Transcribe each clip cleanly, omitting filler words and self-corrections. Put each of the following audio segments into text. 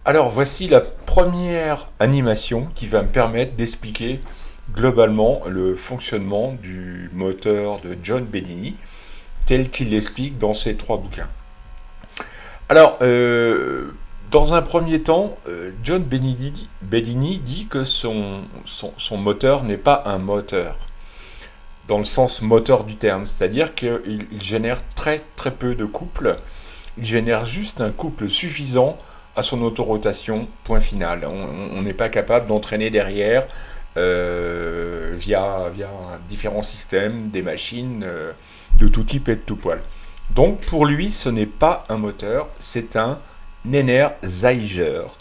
Alors voici la première animation qui va me permettre d'expliquer globalement le fonctionnement du moteur de John Bedini tel qu'il l'explique dans ses trois bouquins. Alors, dans un premier temps, John Bedini dit que son moteur n'est pas un moteur, dans le sens moteur du terme, c'est-à-dire qu'il génère très très peu de couples, il génère juste un couple suffisant à son autorotation, point final. On n'est pas capable d'entraîner derrière via différents systèmes, des machines de tout type et de tout poil. Donc pour lui, ce n'est pas un moteur, c'est un Energizer,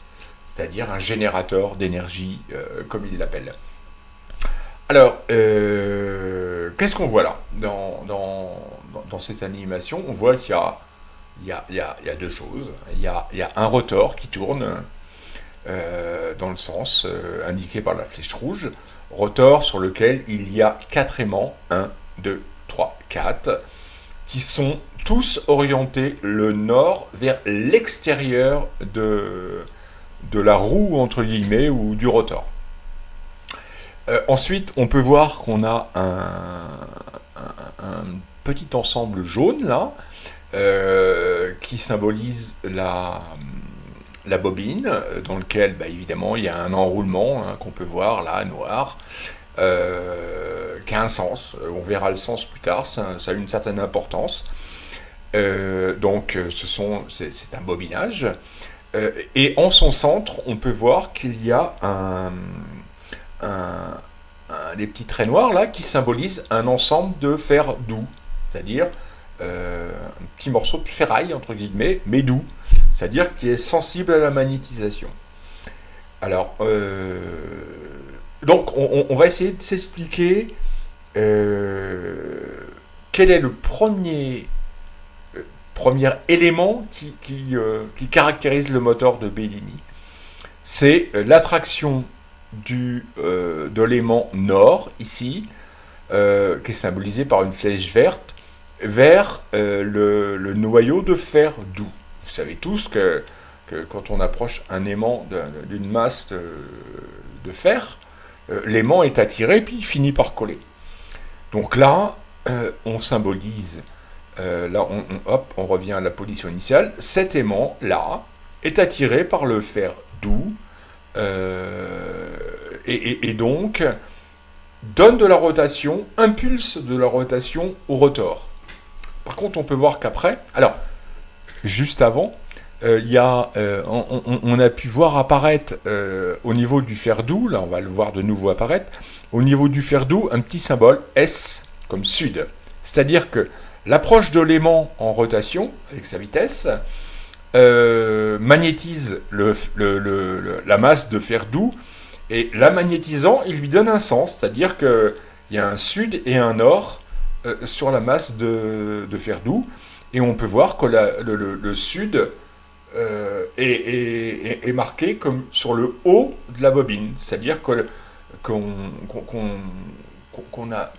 c'est-à-dire un générateur d'énergie, comme il l'appelle. Alors, qu'est-ce qu'on voit là dans cette animation? On voit qu'il y a deux choses. Il y a un rotor qui tourne dans le sens indiqué par la flèche rouge, rotor sur lequel il y a 4 aimants, 1, 2, 3, 4, qui sont tous orientés le nord vers l'extérieur de la roue, entre guillemets, ou du rotor. Ensuite, on peut voir qu'on a un petit ensemble jaune, là, qui symbolise la bobine, dans lequel, évidemment, il y a un enroulement qu'on peut voir, là, noir, qui a un sens. On verra le sens plus tard, ça a une certaine importance. Donc, c'est un bobinage. Et en son centre, on peut voir qu'il y a des petits traits noirs là qui symbolisent un ensemble de fer doux, c'est-à-dire un petit morceau de ferraille entre guillemets, mais doux, c'est-à-dire qui est sensible à la magnétisation. Alors, donc on va essayer de s'expliquer quel est le premier élément qui caractérise le moteur de Bedini. C'est l'attraction de l'aimant nord, ici, qui est symbolisé par une flèche verte, vers le noyau de fer doux. Vous savez tous que quand on approche un aimant d'une masse de fer, l'aimant est attiré puis il finit par coller. Donc là, on symbolise, on revient à la position initiale, cet aimant-là est attiré par le fer doux, et donc donne de la rotation, impulse de la rotation au rotor. Par contre, on peut voir qu'après, alors, juste avant, on a pu voir apparaître au niveau du fer doux, là on va le voir de nouveau apparaître, au niveau du fer doux, un petit symbole S comme sud. C'est-à-dire que l'approche de l'aimant en rotation, avec sa vitesse, magnétise la masse de fer doux, et la magnétisant, il lui donne un sens, c'est-à-dire qu'il y a un sud et un nord sur la masse de fer doux, et on peut voir que le sud est marqué comme sur le haut de la bobine, c'est-à-dire qu'on a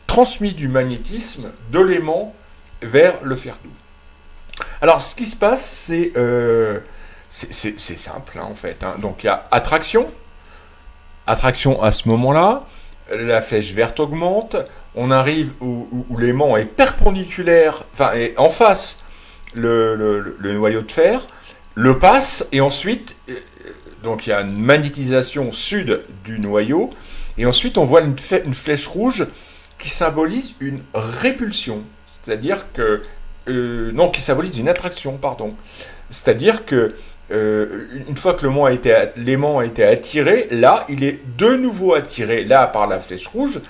transmis du magnétisme de l'aimant vers le fer doux. Alors, ce qui se passe, c'est simple, en fait. Donc, il y a attraction à ce moment-là, la flèche verte augmente, on arrive où l'aimant est perpendiculaire, enfin, est en face le noyau de fer, le passe, et ensuite, donc il y a une magnétisation sud du noyau, et ensuite on voit une flèche rouge qui symbolise une répulsion, c'est-à-dire que qui symbolise une attraction, pardon. C'est-à-dire que une fois que l'aimant a été attiré, là, il est de nouveau attiré, là, par la flèche rouge,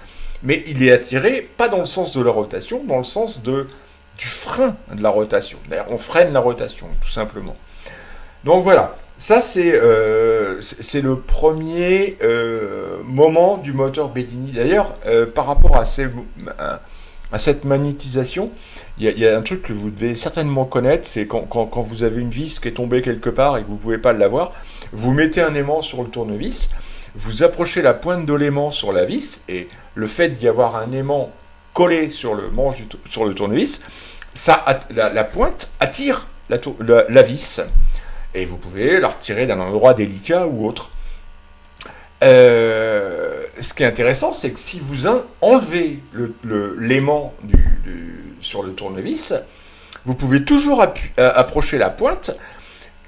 mais il est attiré, pas dans le sens de la rotation, dans le sens du frein de la rotation. D'ailleurs, on freine la rotation, tout simplement. Donc voilà, ça c'est le premier moment du moteur Bedini. D'ailleurs, par rapport à cette magnétisation, il y a un truc que vous devez certainement connaître, c'est quand vous avez une vis qui est tombée quelque part et que vous ne pouvez pas l'avoir, vous mettez un aimant sur le tournevis, vous approchez la pointe de l'aimant sur la vis, et le fait d'y avoir un aimant collé sur le manche sur le tournevis, la pointe attire la vis. Et vous pouvez la retirer d'un endroit délicat ou autre. Ce qui est intéressant, c'est que si vous enlevez l'aimant sur le tournevis, vous pouvez toujours approcher la pointe.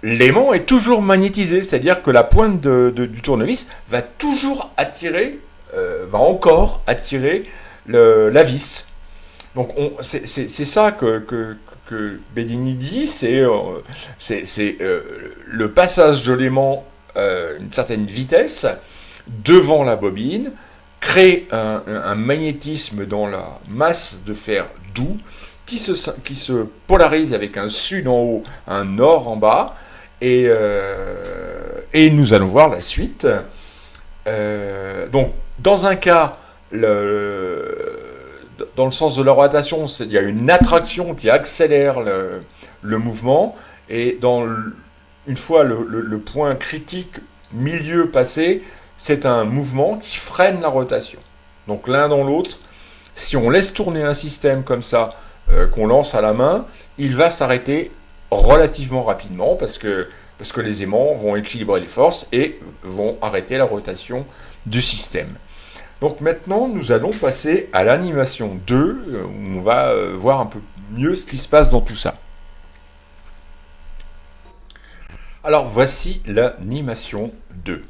L'aimant est toujours magnétisé, c'est-à-dire que la pointe du tournevis va toujours attirer, va encore attirer la vis. Donc c'est ça que Bedini dit, c'est le passage de l'aimant une certaine vitesse devant la bobine, crée un magnétisme dans la masse de fer doux qui se polarise avec un sud en haut, un nord en bas, et nous allons voir la suite. Donc, dans un cas, dans le sens de la rotation, il y a une attraction qui accélère le mouvement, et une fois le point critique milieu passé, c'est un mouvement qui freine la rotation. Donc l'un dans l'autre, si on laisse tourner un système comme ça, qu'on lance à la main, il va s'arrêter relativement rapidement parce que les aimants vont équilibrer les forces et vont arrêter la rotation du système. Donc maintenant, nous allons passer à l'animation 2, où on va voir un peu mieux ce qui se passe dans tout ça. Alors voici l'animation 2.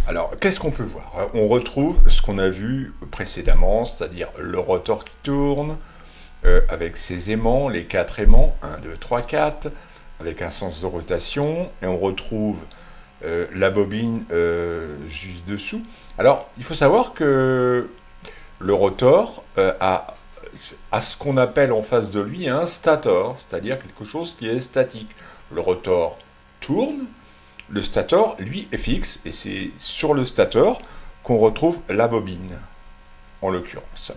Alors, qu'est-ce qu'on peut voir? On retrouve ce qu'on a vu précédemment, c'est-à-dire le rotor qui tourne, avec ses aimants, les 4 aimants, 1, 2, 3, 4, avec un sens de rotation, et on retrouve la bobine juste dessous. Alors, il faut savoir que le rotor a ce qu'on appelle en face de lui un stator, c'est-à-dire quelque chose qui est statique. Le rotor tourne, le stator, lui, est fixe, et c'est sur le stator qu'on retrouve la bobine, en l'occurrence.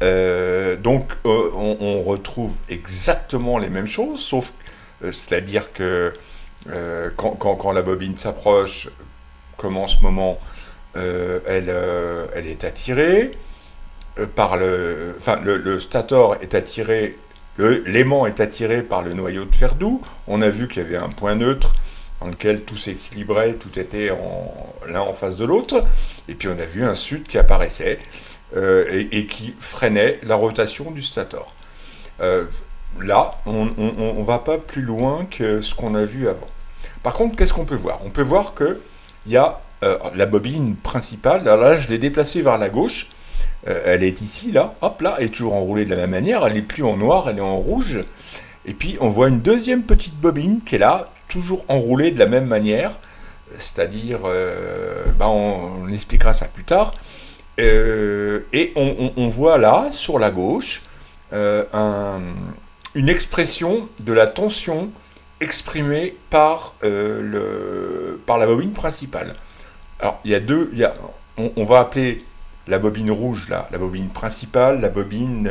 Donc, on retrouve exactement les mêmes choses, sauf, c'est-à-dire que quand la bobine s'approche, comme en ce moment, elle est attirée par le stator est attiré, l'aimant est attiré par le noyau de fer doux. On a vu qu'il y avait un point neutre dans lequel tout s'équilibrait, tout était l'un en face de l'autre, et puis on a vu un sud qui apparaissait et qui freinait la rotation du stator. Là, on ne va pas plus loin que ce qu'on a vu avant. Par contre, qu'est-ce qu'on peut voir? On peut voir qu'il y a la bobine principale, alors là je l'ai déplacée vers la gauche, elle est ici, là, hop là, elle est toujours enroulée de la même manière, elle n'est plus en noir, elle est en rouge, et puis on voit une deuxième petite bobine qui est là, toujours enroulée de la même manière, c'est-à-dire, on expliquera ça plus tard, et on voit là, sur la gauche, une expression de la tension exprimée par la bobine principale. Alors, on va appeler la bobine rouge, là, la bobine principale, la bobine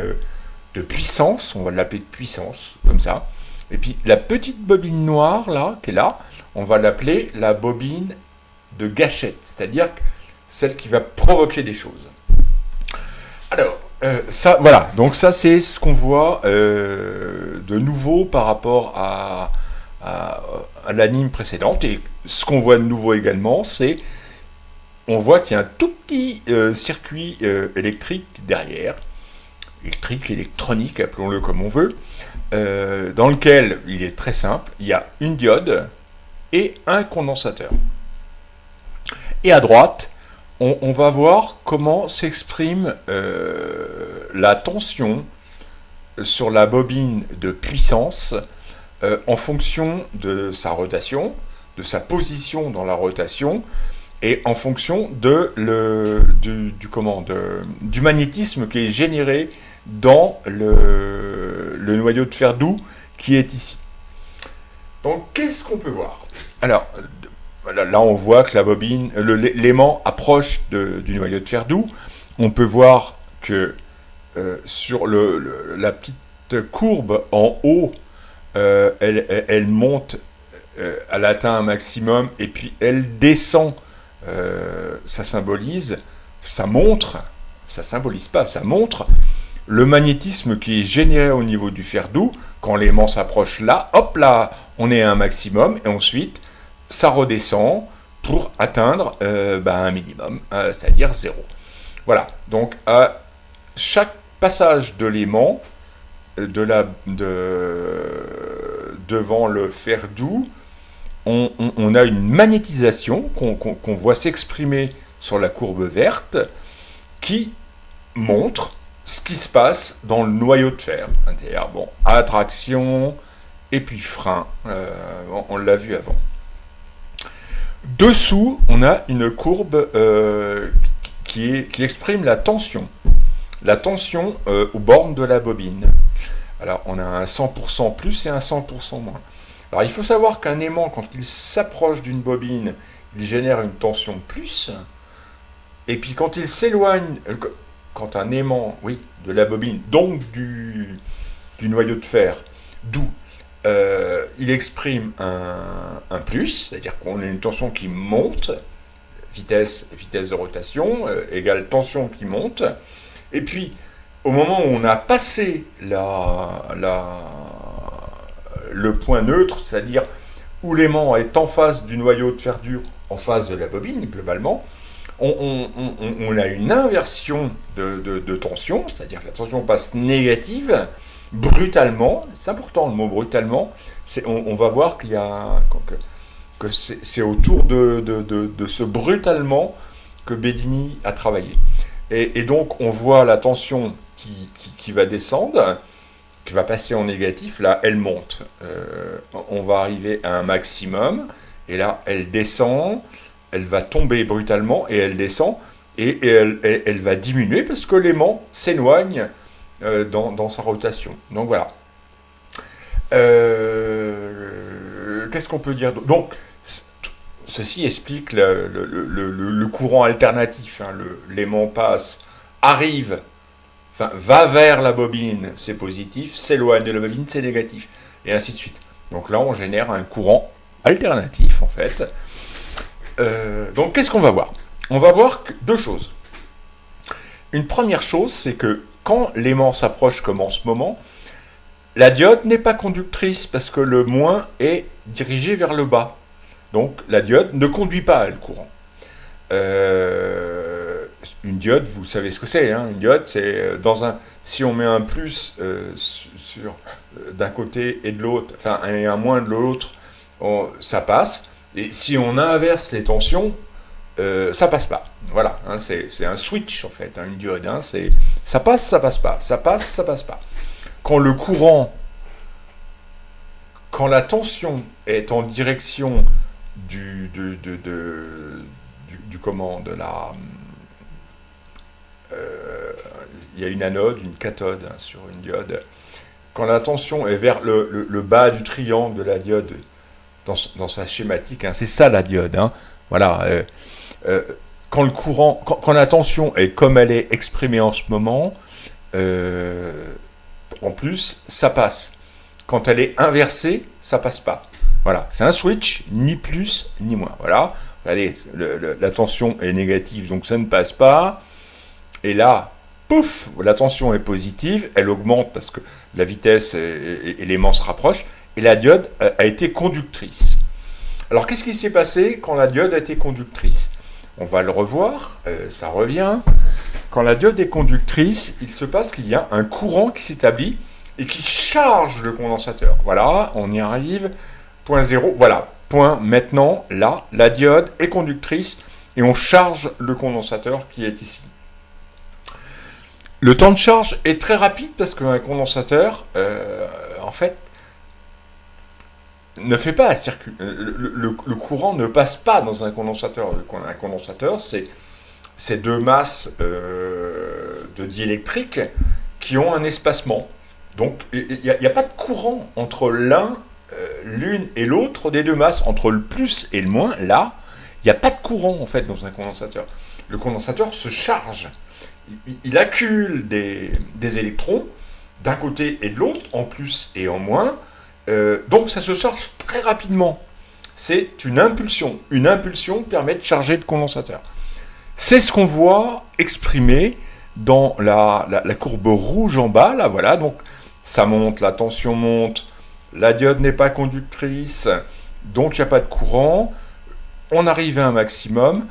de puissance, on va l'appeler de puissance, comme ça. Et puis, la petite bobine noire, là, qui est là, on va l'appeler la bobine de gâchette, c'est-à-dire celle qui va provoquer des choses. Alors, ça, voilà, donc ça, c'est ce qu'on voit de nouveau par rapport à l'anime précédente. Et ce qu'on voit de nouveau également, c'est on voit qu'il y a un tout petit circuit électrique derrière, électronique, appelons-le comme on veut, dans lequel il est très simple, il y a une diode et un condensateur. Et à droite, on va voir comment s'exprime la tension sur la bobine de puissance en fonction de sa rotation, de sa position dans la rotation, et en fonction du magnétisme qui est généré dans le noyau de fer doux qui est ici. Donc, qu'est-ce qu'on peut voir? Alors, là, on voit que la bobine, l'aimant approche du noyau de fer doux. On peut voir que sur la petite courbe en haut, elle monte, elle atteint un maximum, et puis elle descend. Ça symbolise, ça montre le magnétisme qui est généré au niveau du fer doux, quand l'aimant s'approche là, hop là, on est à un maximum, et ensuite, ça redescend pour atteindre un minimum, c'est-à-dire 0. Voilà, donc à chaque passage de l'aimant, devant le fer doux, on a une magnétisation qu'on voit s'exprimer sur la courbe verte qui montre ce qui se passe dans le noyau de fer. C'est-à-dire, attraction et puis frein. On l'a vu avant. Dessous, on a une courbe qui exprime la tension. La tension aux bornes de la bobine. Alors, on a un 100% plus et un 100% moins. Alors, il faut savoir qu'un aimant, quand il s'approche d'une bobine, il génère une tension plus. Et puis, quand il s'éloigne, quand un aimant, de la bobine, donc du noyau de fer, d'où il exprime un plus, c'est-à-dire qu'on a une tension qui monte, vitesse de rotation, égale tension qui monte. Et puis, au moment où on a passé le point neutre, c'est-à-dire où l'aimant est en face du noyau de fer dur, en face de la bobine, globalement, on a une inversion de tension, c'est-à-dire que la tension passe négative, brutalement, c'est important le mot brutalement, on va voir qu'il y a, que c'est autour de ce brutalement que Bedini a travaillé. Et donc on voit la tension qui va descendre, qui va passer en négatif, là elle monte. On va arriver à un maximum, et là elle descend, elle va tomber brutalement, et elle descend, et elle va diminuer parce que l'aimant s'éloigne dans sa rotation. Donc voilà. Qu'est-ce qu'on peut dire d'autre ? Donc, ceci explique le courant alternatif. L'aimant passe, arrive, va vers la bobine, c'est positif, s'éloigne de la bobine, c'est négatif, et ainsi de suite. Donc là, on génère un courant alternatif, en fait. Donc, qu'est-ce qu'on va voir ? On va voir deux choses. Une première chose, c'est que quand l'aimant s'approche comme en ce moment, la diode n'est pas conductrice parce que le moins est dirigé vers le bas. Donc la diode ne conduit pas le courant. Une diode, vous savez ce que c'est. Une diode, c'est si on met un plus d'un côté et de l'autre, et un moins de l'autre, ça passe. Et si on inverse les tensions, ça passe pas. Voilà, c'est un switch en fait, une diode. Ça passe, ça passe pas. Ça passe, ça passe pas. Quand la tension est en direction il y a une anode, une cathode sur une diode. Quand la tension est vers le bas du triangle de la diode dans sa schématique, c'est ça la diode. Voilà. Quand le courant, quand la tension est comme elle est exprimée en ce moment, en plus, ça passe. Quand elle est inversée, ça passe pas. Voilà, c'est un switch, ni plus ni moins. Voilà, allez, la tension est négative, donc ça ne passe pas. Et là, pouf, la tension est positive, elle augmente parce que la vitesse et l'aimant se rapprochent, et la diode a été conductrice. Alors, qu'est-ce qui s'est passé quand la diode a été conductrice ? On va le revoir, ça revient. Quand la diode est conductrice, il se passe qu'il y a un courant qui s'établit et qui charge le condensateur. Voilà, on y arrive. Point 0, voilà, point maintenant, là, la diode est conductrice et on charge le condensateur qui est ici. Le temps de charge est très rapide parce qu'un condensateur, en fait, ne fait pas circuler. Le courant ne passe pas dans un condensateur. Un condensateur, c'est deux masses de diélectrique qui ont un espacement. Donc, il n'y a pas de courant entre l'une et l'autre des deux masses, entre le plus et le moins. Là, il n'y a pas de courant, en fait, dans un condensateur. Le condensateur se charge. Il accumule des électrons d'un côté et de l'autre, en plus et en moins. Donc, ça se charge très rapidement. C'est une impulsion. Une impulsion permet de charger le condensateur. C'est ce qu'on voit exprimé dans la courbe rouge en bas, là, voilà, donc ça monte, la tension monte, la diode n'est pas conductrice, donc il n'y a pas de courant, on arrive à un maximum,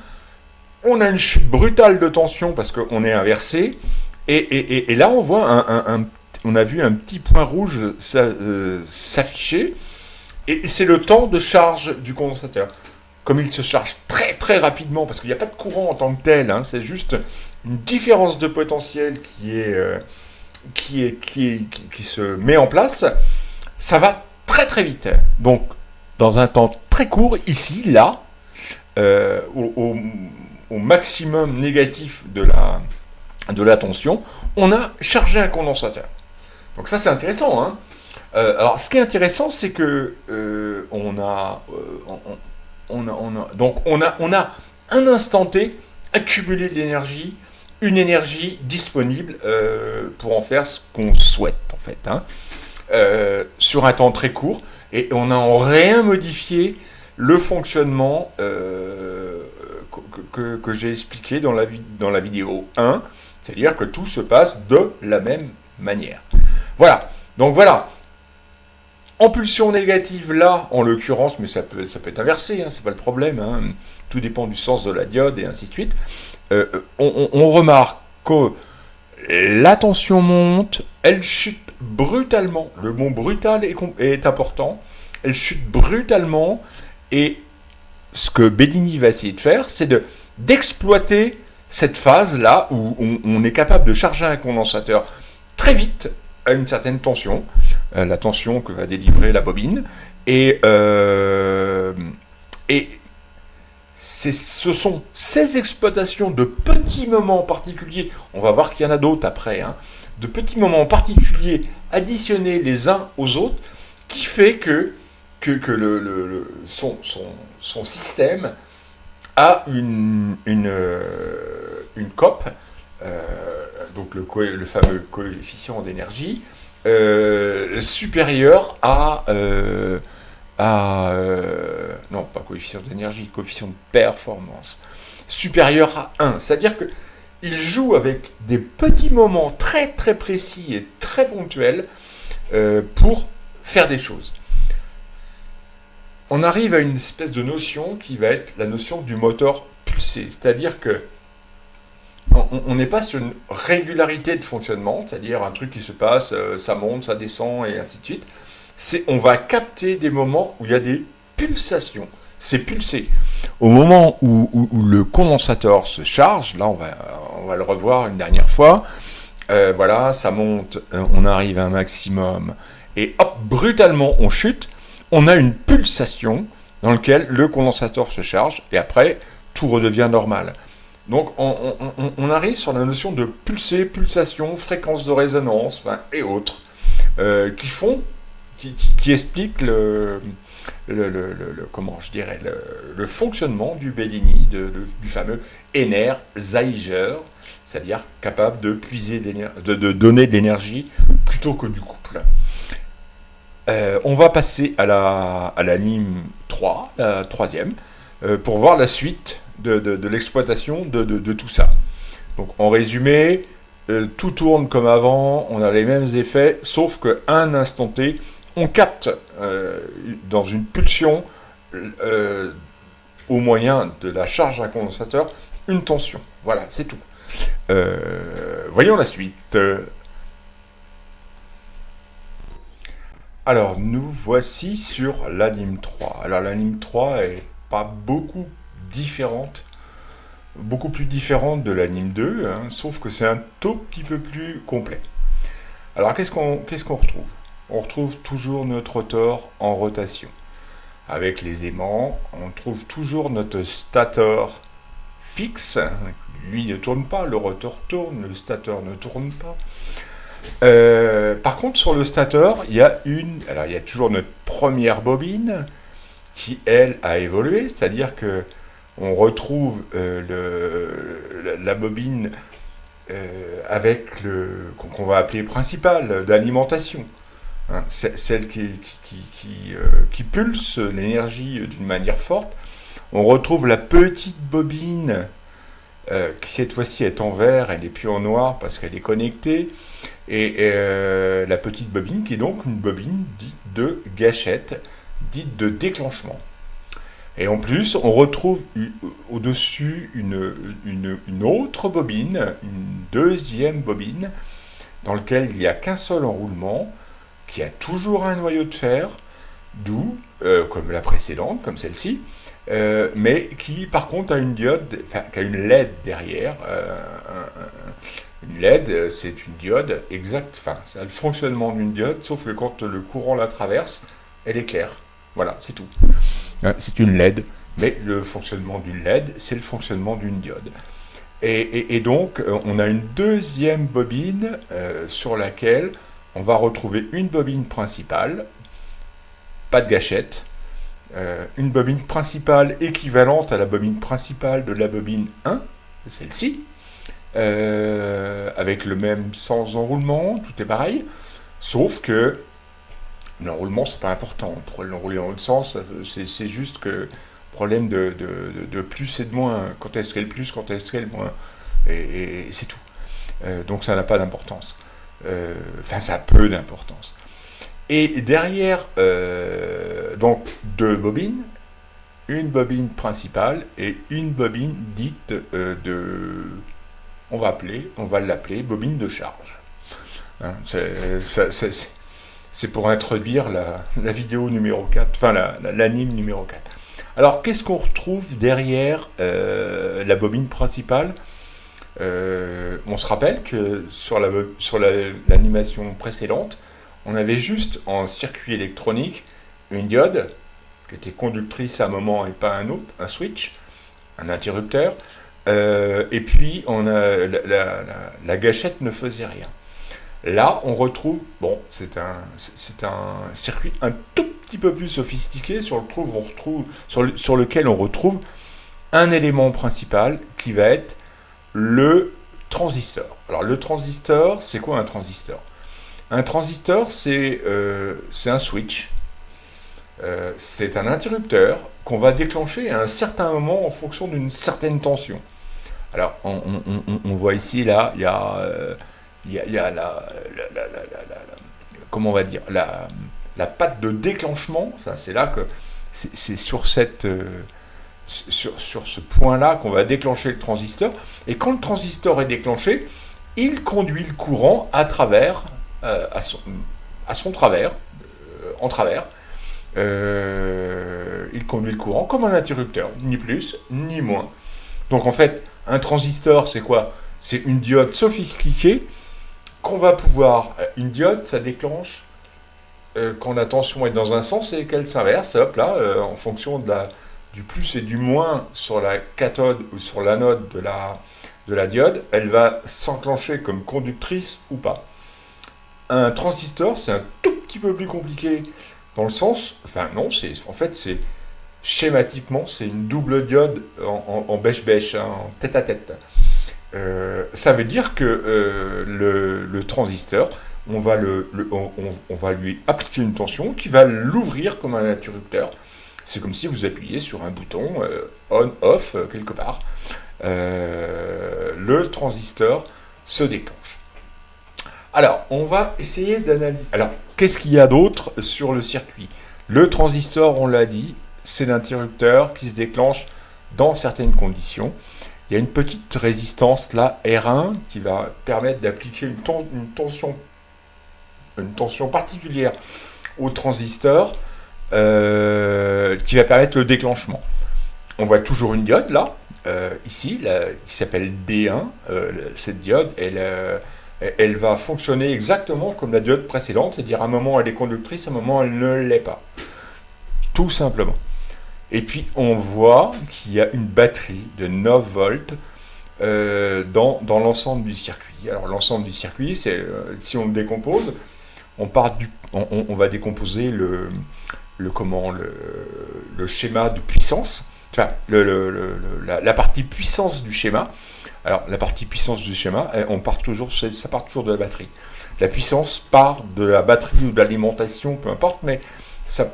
on a une chute brutale de tension parce qu'on est inversé, et là on voit on a vu un petit point rouge s'afficher, et c'est le temps de charge du condensateur. Comme il se charge très très rapidement, parce qu'il n'y a pas de courant en tant que tel, hein, c'est juste une différence de potentiel qui se met en place, ça va très très vite. Donc, dans un temps très court, ici, là, au maximum négatif de la tension, on a chargé un condensateur. Donc ça, c'est intéressant, hein. Alors, ce qui est intéressant, c'est que on a un instant T accumulé de l'énergie, une énergie disponible pour en faire ce qu'on souhaite, en fait, hein, sur un temps très court, et on a en rien modifié le fonctionnement que j'ai expliqué dans la vidéo 1, c'est-à-dire que tout se passe de la même manière. Voilà, donc voilà. En pulsion négative, là, en l'occurrence, mais ça peut être inversé, hein, c'est pas le problème, hein, tout dépend du sens de la diode et ainsi de suite. On remarque que la tension monte, elle chute brutalement, le mot brutal est important, elle chute brutalement, et ce que Bedini va essayer de faire, c'est d'exploiter cette phase-là où on est capable de charger un condensateur très vite à une certaine tension, la tension que va délivrer la bobine, et ce sont ces exploitations de petits moments particuliers, on va voir qu'il y en a d'autres après, hein, de petits moments particuliers additionnés les uns aux autres, qui fait que son système a une COP, donc le fameux coefficient d'énergie, supérieur non, pas coefficient d'énergie, coefficient de performance, supérieur à 1. C'est-à-dire qu'il joue avec des petits moments très très précis et très ponctuels pour faire des choses. On arrive à une espèce de notion qui va être la notion du moteur pulsé. C'est-à-dire que on n'est pas sur une régularité de fonctionnement, c'est-à-dire un truc qui se passe, ça monte, ça descend et ainsi de suite. On va capter des moments où il y a des pulsations. C'est pulsé. Au moment où le condensateur se charge, là on va le revoir une dernière fois, voilà, ça monte, on arrive à un maximum, et hop, brutalement on chute, on a une pulsation dans laquelle le condensateur se charge, et après, tout redevient normal. Donc on arrive sur la notion de pulsé, pulsation, fréquence de résonance, enfin, et autres, qui expliquent comment je dirais, le fonctionnement du Bedini, du fameux Energizer, c'est-à-dire capable de puiser de donner de l'énergie plutôt que du couple. On va passer à la ligne 3, la troisième, pour voir la suite de l'exploitation de tout ça. Donc en résumé, tout tourne comme avant, on a les mêmes effets, sauf qu'à un instant T, on capte dans une pulsion, au moyen de la charge d'un condensateur, une tension. Voilà, c'est tout. Voyons la suite. Alors, nous voici sur l'anime 3. Alors, l'anime 3 est pas beaucoup plus différente de l'anime 2, hein, sauf que c'est un tout petit peu plus complet. Alors, qu'est-ce qu'on retrouve? On retrouve toujours notre rotor en rotation. Avec les aimants, on trouve toujours notre stator fixe. Lui ne tourne pas, le rotor tourne, le stator ne tourne pas. Par contre, sur le stator, il y a toujours notre première bobine qui, elle, a évolué, c'est-à-dire que on retrouve la bobine avec qu'on va appeler principale d'alimentation, hein, celle qui pulse l'énergie d'une manière forte. On retrouve la petite bobine qui cette fois-ci est en vert, elle n'est plus en noir parce qu'elle est connectée, et la petite bobine qui est donc une bobine dite de gâchette, dite de déclenchement. Et en plus, on retrouve au-dessus une autre bobine, une deuxième bobine, dans laquelle il n'y a qu'un seul enroulement, qui a toujours un noyau de fer, d'où, comme la précédente, comme celle-ci, mais qui par contre a une diode, enfin qui a une LED derrière. Une LED, c'est une diode exacte, enfin c'est le fonctionnement d'une diode, sauf que quand le courant la traverse, elle éclaire. Voilà, c'est tout. C'est une LED, mais le fonctionnement d'une LED, c'est le fonctionnement d'une diode. Et donc, on a une deuxième bobine sur laquelle on va retrouver une bobine principale, pas de gâchette, une bobine principale équivalente à la bobine principale de la bobine 1, celle-ci, avec le même sens d'enroulement, tout est pareil, sauf que l'enroulement, c'est pas important. On pourrait l'enrouler dans l'autre sens, c'est juste que problème de plus et de moins. Quand est-ce qu'elle plus, quand est-ce qu'elle moins. Et c'est tout. Donc ça n'a pas d'importance. Enfin, ça a peu d'importance. Et derrière, donc, deux bobines, une bobine principale et une bobine dite on va l'appeler bobine de charge. Hein, c'est pour introduire la vidéo numéro 4, enfin l'anime numéro 4. Alors, qu'est-ce qu'on retrouve derrière la bobine principale ? On se rappelle que sur l'animation précédente, on avait juste en circuit électronique une diode qui était conductrice à un moment et pas à un autre, un switch, un interrupteur, et puis la gâchette ne faisait rien. Là, on retrouve, bon, c'est un circuit un tout petit peu plus sophistiqué sur lequel on retrouve un élément principal qui va être le transistor. Alors, le transistor, c'est quoi un transistor ? Un transistor, c'est un switch. C'est un interrupteur qu'on va déclencher à un certain moment en fonction d'une certaine tension. Alors, on voit ici, là, il y a comment on va dire, la patte de déclenchement. Ça, c'est là que c'est sur ce point-là qu'on va déclencher le transistor. Et quand le transistor est déclenché, il conduit le courant à travers, à son travers, en travers. Il conduit le courant comme un interrupteur, ni plus ni moins. Donc en fait, un transistor, c'est quoi ? C'est une diode sophistiquée qu'on va pouvoir... Une diode, ça déclenche quand la tension est dans un sens et qu'elle s'inverse, hop là, en fonction du plus et du moins sur la cathode ou sur l'anode de la diode, elle va s'enclencher comme conductrice ou pas. Un transistor, c'est un tout petit peu plus compliqué dans le sens... Enfin non, c'est schématiquement, c'est une double diode en bêche-bêche, hein, en tête-à-tête. Ça veut dire que le transistor, on va lui appliquer une tension qui va l'ouvrir comme un interrupteur. C'est comme si vous appuyez sur un bouton on-off quelque part. Le transistor se déclenche. Alors, on va essayer d'analyser. Alors, qu'est-ce qu'il y a d'autre sur le circuit ? Le transistor, on l'a dit, c'est l'interrupteur qui se déclenche dans certaines conditions. Il y a une petite résistance là, R1, qui va permettre d'appliquer une tension particulière au transistor, qui va permettre le déclenchement. On voit toujours une diode là, ici, qui s'appelle D1. Cette diode, elle va fonctionner exactement comme la diode précédente, c'est-à-dire à un moment elle est conductrice, à un moment elle ne l'est pas. Tout simplement. Et puis on voit qu'il y a une batterie de 9 volts dans l'ensemble du circuit. Alors l'ensemble du circuit, c'est si on le décompose, on va décomposer le schéma de puissance, enfin la partie puissance du schéma. Alors la partie puissance du schéma, ça part toujours de la batterie. La puissance part de la batterie ou de l'alimentation, peu importe, mais ça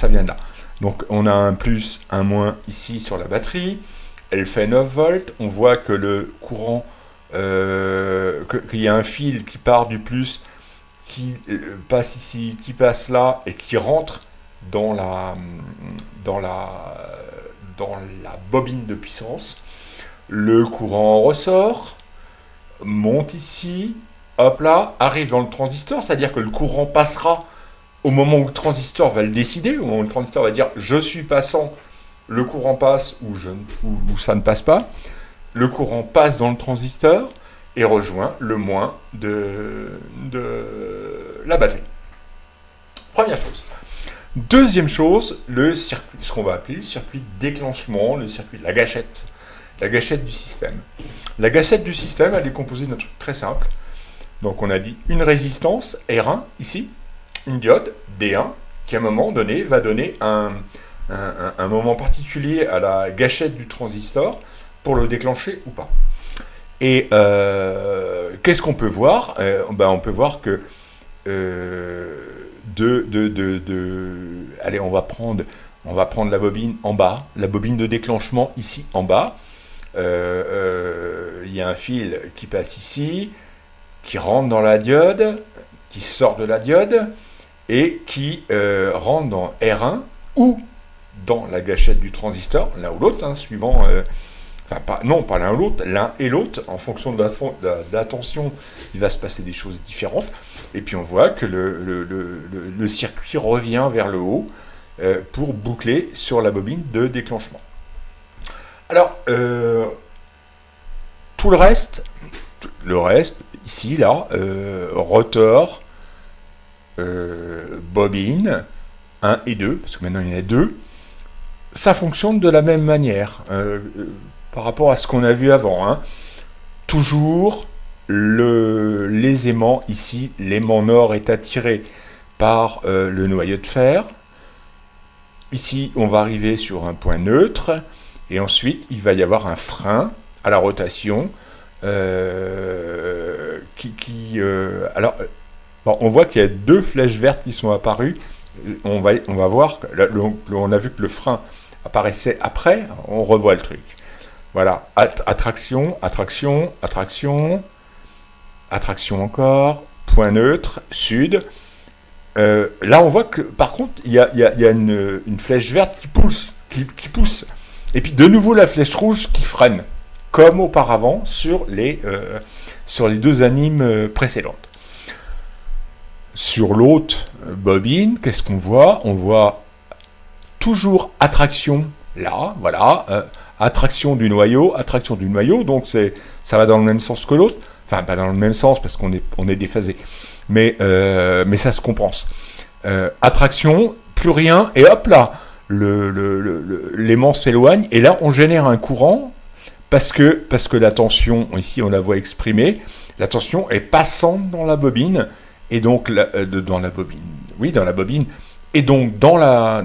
vient de là. Donc on a un plus, un moins ici sur la batterie, elle fait 9 volts. On voit que le courant, qu'il y a un fil qui part du plus, qui passe ici, qui passe là, et qui rentre dans dans la, dans la bobine de puissance. Le courant ressort, monte ici, hop là, arrive dans le transistor, c'est-à-dire que le courant passera au moment où le transistor va le décider, au moment où le transistor va dire je suis passant, le courant passe ou ça ne passe pas. Le courant passe dans le transistor et rejoint le moins de la batterie. Première chose. Deuxième chose, le circuit, ce qu'on va appeler le circuit de déclenchement, le circuit de la gâchette. La gâchette du système. La gâchette du système, elle est composée d'un truc très simple. Donc on a dit une résistance, R1, ici, une diode, D1, qui à un moment donné va donner un moment particulier à la gâchette du transistor pour le déclencher ou pas. Et qu'est-ce qu'on peut voir? On peut voir que allez, on va prendre la bobine en bas, la bobine de déclenchement ici en bas. Il y a un fil qui passe ici, qui rentre dans la diode, qui sort de la diode, et qui rentre dans R1 ou dans la gâchette du transistor, l'un ou l'autre, suivant... pas l'un ou l'autre, l'un et l'autre, en fonction de la tension, il va se passer des choses différentes. Et puis on voit que le circuit revient vers le haut pour boucler sur la bobine de déclenchement. Alors, tout le reste, ici, là, rotor, bobine, 1 et 2, parce que maintenant il y en a 2, ça fonctionne de la même manière, par rapport à ce qu'on a vu avant. Toujours, les aimants, ici, l'aimant nord est attiré par le noyau de fer. Ici, on va arriver sur un point neutre, et ensuite, il va y avoir un frein à la rotation, on voit qu'il y a 2 flèches vertes qui sont apparues. On va voir, on a vu que le frein apparaissait après, on revoit le truc. Voilà, attraction, attraction, attraction, attraction encore, point neutre, sud. Là, on voit que, par contre, il y a une flèche verte qui pousse. Et puis, de nouveau, la flèche rouge qui freine, comme auparavant sur les 2 animes précédentes. Sur l'autre bobine, qu'est-ce qu'on voit? On voit toujours attraction, là, voilà, attraction du noyau, donc ça va dans le même sens que l'autre. Enfin, pas dans le même sens, parce qu'on est déphasé. Mais ça se compense. Attraction, plus rien, et hop là, l'aimant s'éloigne, et là, on génère un courant, parce que la tension, ici, on la voit exprimée, la tension est passante dans la bobine, et donc, dans la bobine, et donc, dans la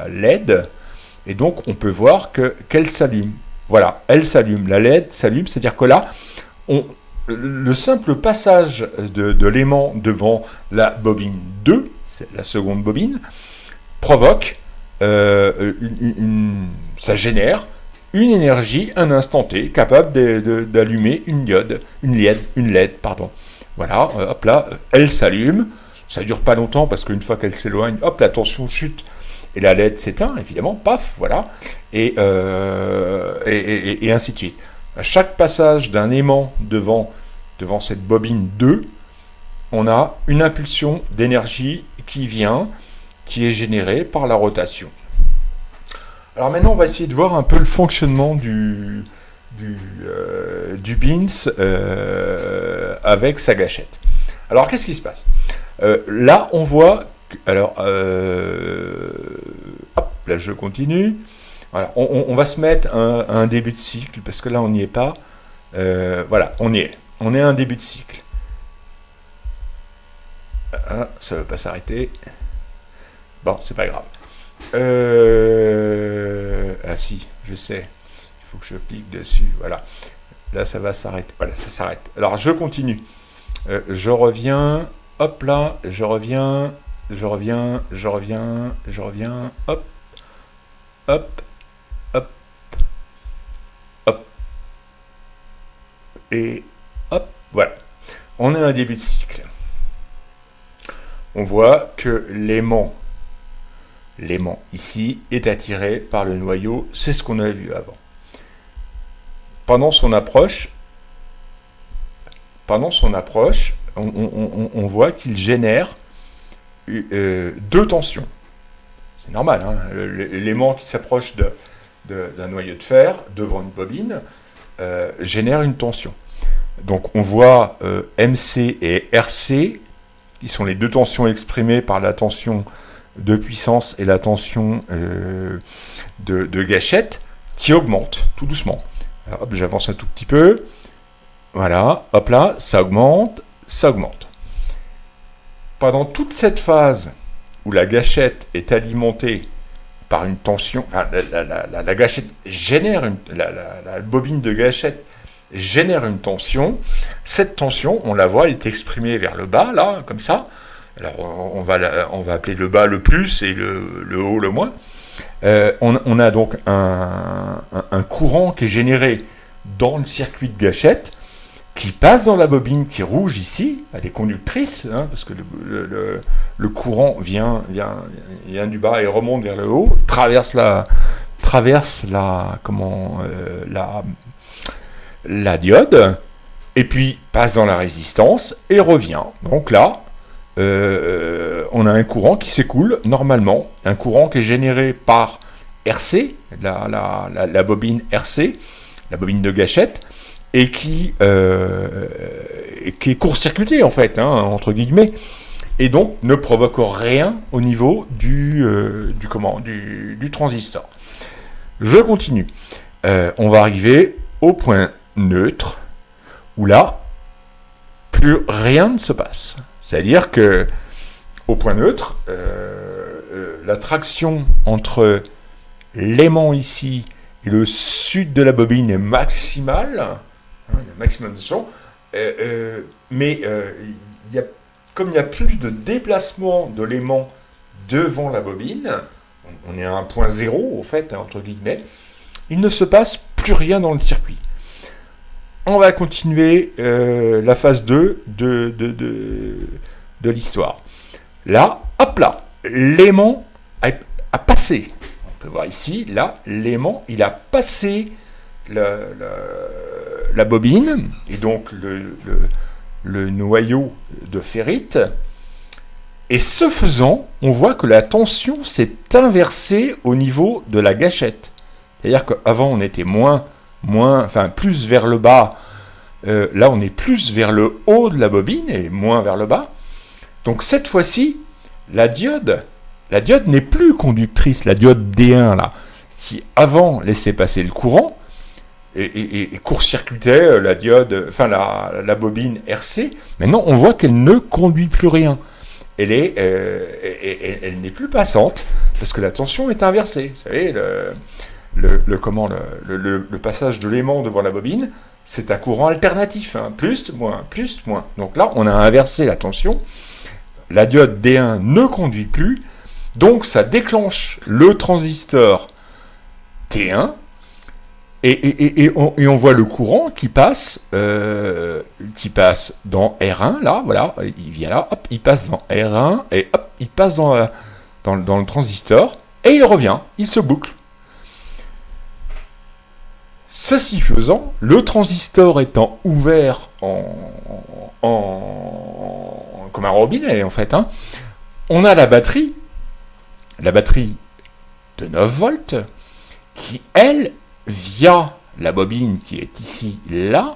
LED, et donc, on peut voir qu'elle s'allume. Voilà, elle s'allume, la LED s'allume, c'est-à-dire que là, le simple passage de l'aimant devant la bobine 2, c'est la seconde bobine, provoque, ça génère une énergie, un instant T, capable d'allumer une LED. Voilà, hop là, elle s'allume, ça dure pas longtemps parce qu'une fois qu'elle s'éloigne, hop, la tension chute et la LED s'éteint, évidemment, paf, voilà, et ainsi de suite. À chaque passage d'un aimant devant cette bobine 2, on a une impulsion d'énergie qui est générée par la rotation. Alors maintenant, on va essayer de voir un peu le fonctionnement du BINS avec sa gâchette. Alors, qu'est-ce qui se passe? Là, on voit... Alors, hop, là, je continue. Voilà, on va se mettre un début de cycle, parce que là, on n'y est pas. Voilà, on y est. On est à un début de cycle. Ça ne veut pas s'arrêter. Bon, c'est pas grave. Ah si, je sais. Il faut que je clique dessus. Voilà. Là, ça va s'arrêter. Voilà, ça s'arrête. Alors, je continue. Je reviens. Hop là, je reviens. Hop. Hop. Hop. et hop, voilà. On a un début de cycle. On voit que l'aimant ici est attiré par le noyau, c'est ce qu'on a vu avant. Pendant son approche, on voit qu'il génère deux tensions. C'est normal, hein, l'aimant qui s'approche d'un noyau de fer devant une bobine génère une tension. Donc on voit MC et RC, qui sont les deux tensions exprimées par la tension de puissance et la tension de gâchette, qui augmentent tout doucement. Alors, hop, j'avance un tout petit peu. Voilà, hop là, ça augmente, ça augmente. Pendant toute cette phase où la gâchette est alimentée par une tension, enfin la gâchette génère la bobine de gâchette génère une tension. Cette tension, on la voit, elle est exprimée vers le bas, là, comme ça. Alors on va appeler le bas le plus et le haut le moins. On a donc un courant qui est généré dans le circuit de gâchette, qui passe dans la bobine qui est rouge ici, elle est conductrice, hein, parce que le courant vient du bas et remonte vers le haut, traverse la diode, et puis passe dans la résistance et revient. Donc là, on a un courant qui s'écoule normalement, un courant qui est généré par RC, la bobine RC, la bobine de gâchette, et qui est court-circuité en fait, hein, entre guillemets, et donc ne provoque rien au niveau du transistor. Je continue. On va arriver au point neutre, où là, plus rien ne se passe. C'est-à-dire que au point neutre, la traction entre l'aimant ici et le sud de la bobine est maximale, il y a un maximum de son, mais comme il n'y a plus de déplacement de l'aimant devant la bobine, on est à un point zéro, au fait, entre guillemets, il ne se passe plus rien dans le circuit. On va continuer la phase 2 de l'histoire. Là, hop là, l'aimant a passé. On peut voir ici, là, l'aimant, il a passé la bobine, et donc le noyau de ferrite, et ce faisant, on voit que la tension s'est inversée au niveau de la gâchette. C'est-à-dire qu'avant, on était plus vers le bas, là on est plus vers le haut de la bobine, et moins vers le bas. Donc cette fois-ci, la diode n'est plus conductrice, la diode D1, là, qui avant laissait passer le courant, et court-circuitait la diode, enfin la bobine RC. Maintenant, on voit qu'elle ne conduit plus rien. Elle n'est plus passante parce que la tension est inversée. Vous savez, le passage de l'aimant devant la bobine, c'est un courant alternatif, hein, plus, moins. Donc là, on a inversé la tension. La diode D1 ne conduit plus, donc ça déclenche le transistor T1. Et on voit le courant qui passe dans R1, là, voilà, il vient là, hop, il passe dans R1, et hop, il passe dans le transistor, et il revient, il se boucle. Ceci faisant, le transistor étant ouvert comme un robinet, en fait, hein, on a la batterie de 9 volts, qui, elle, via la bobine qui est ici, là,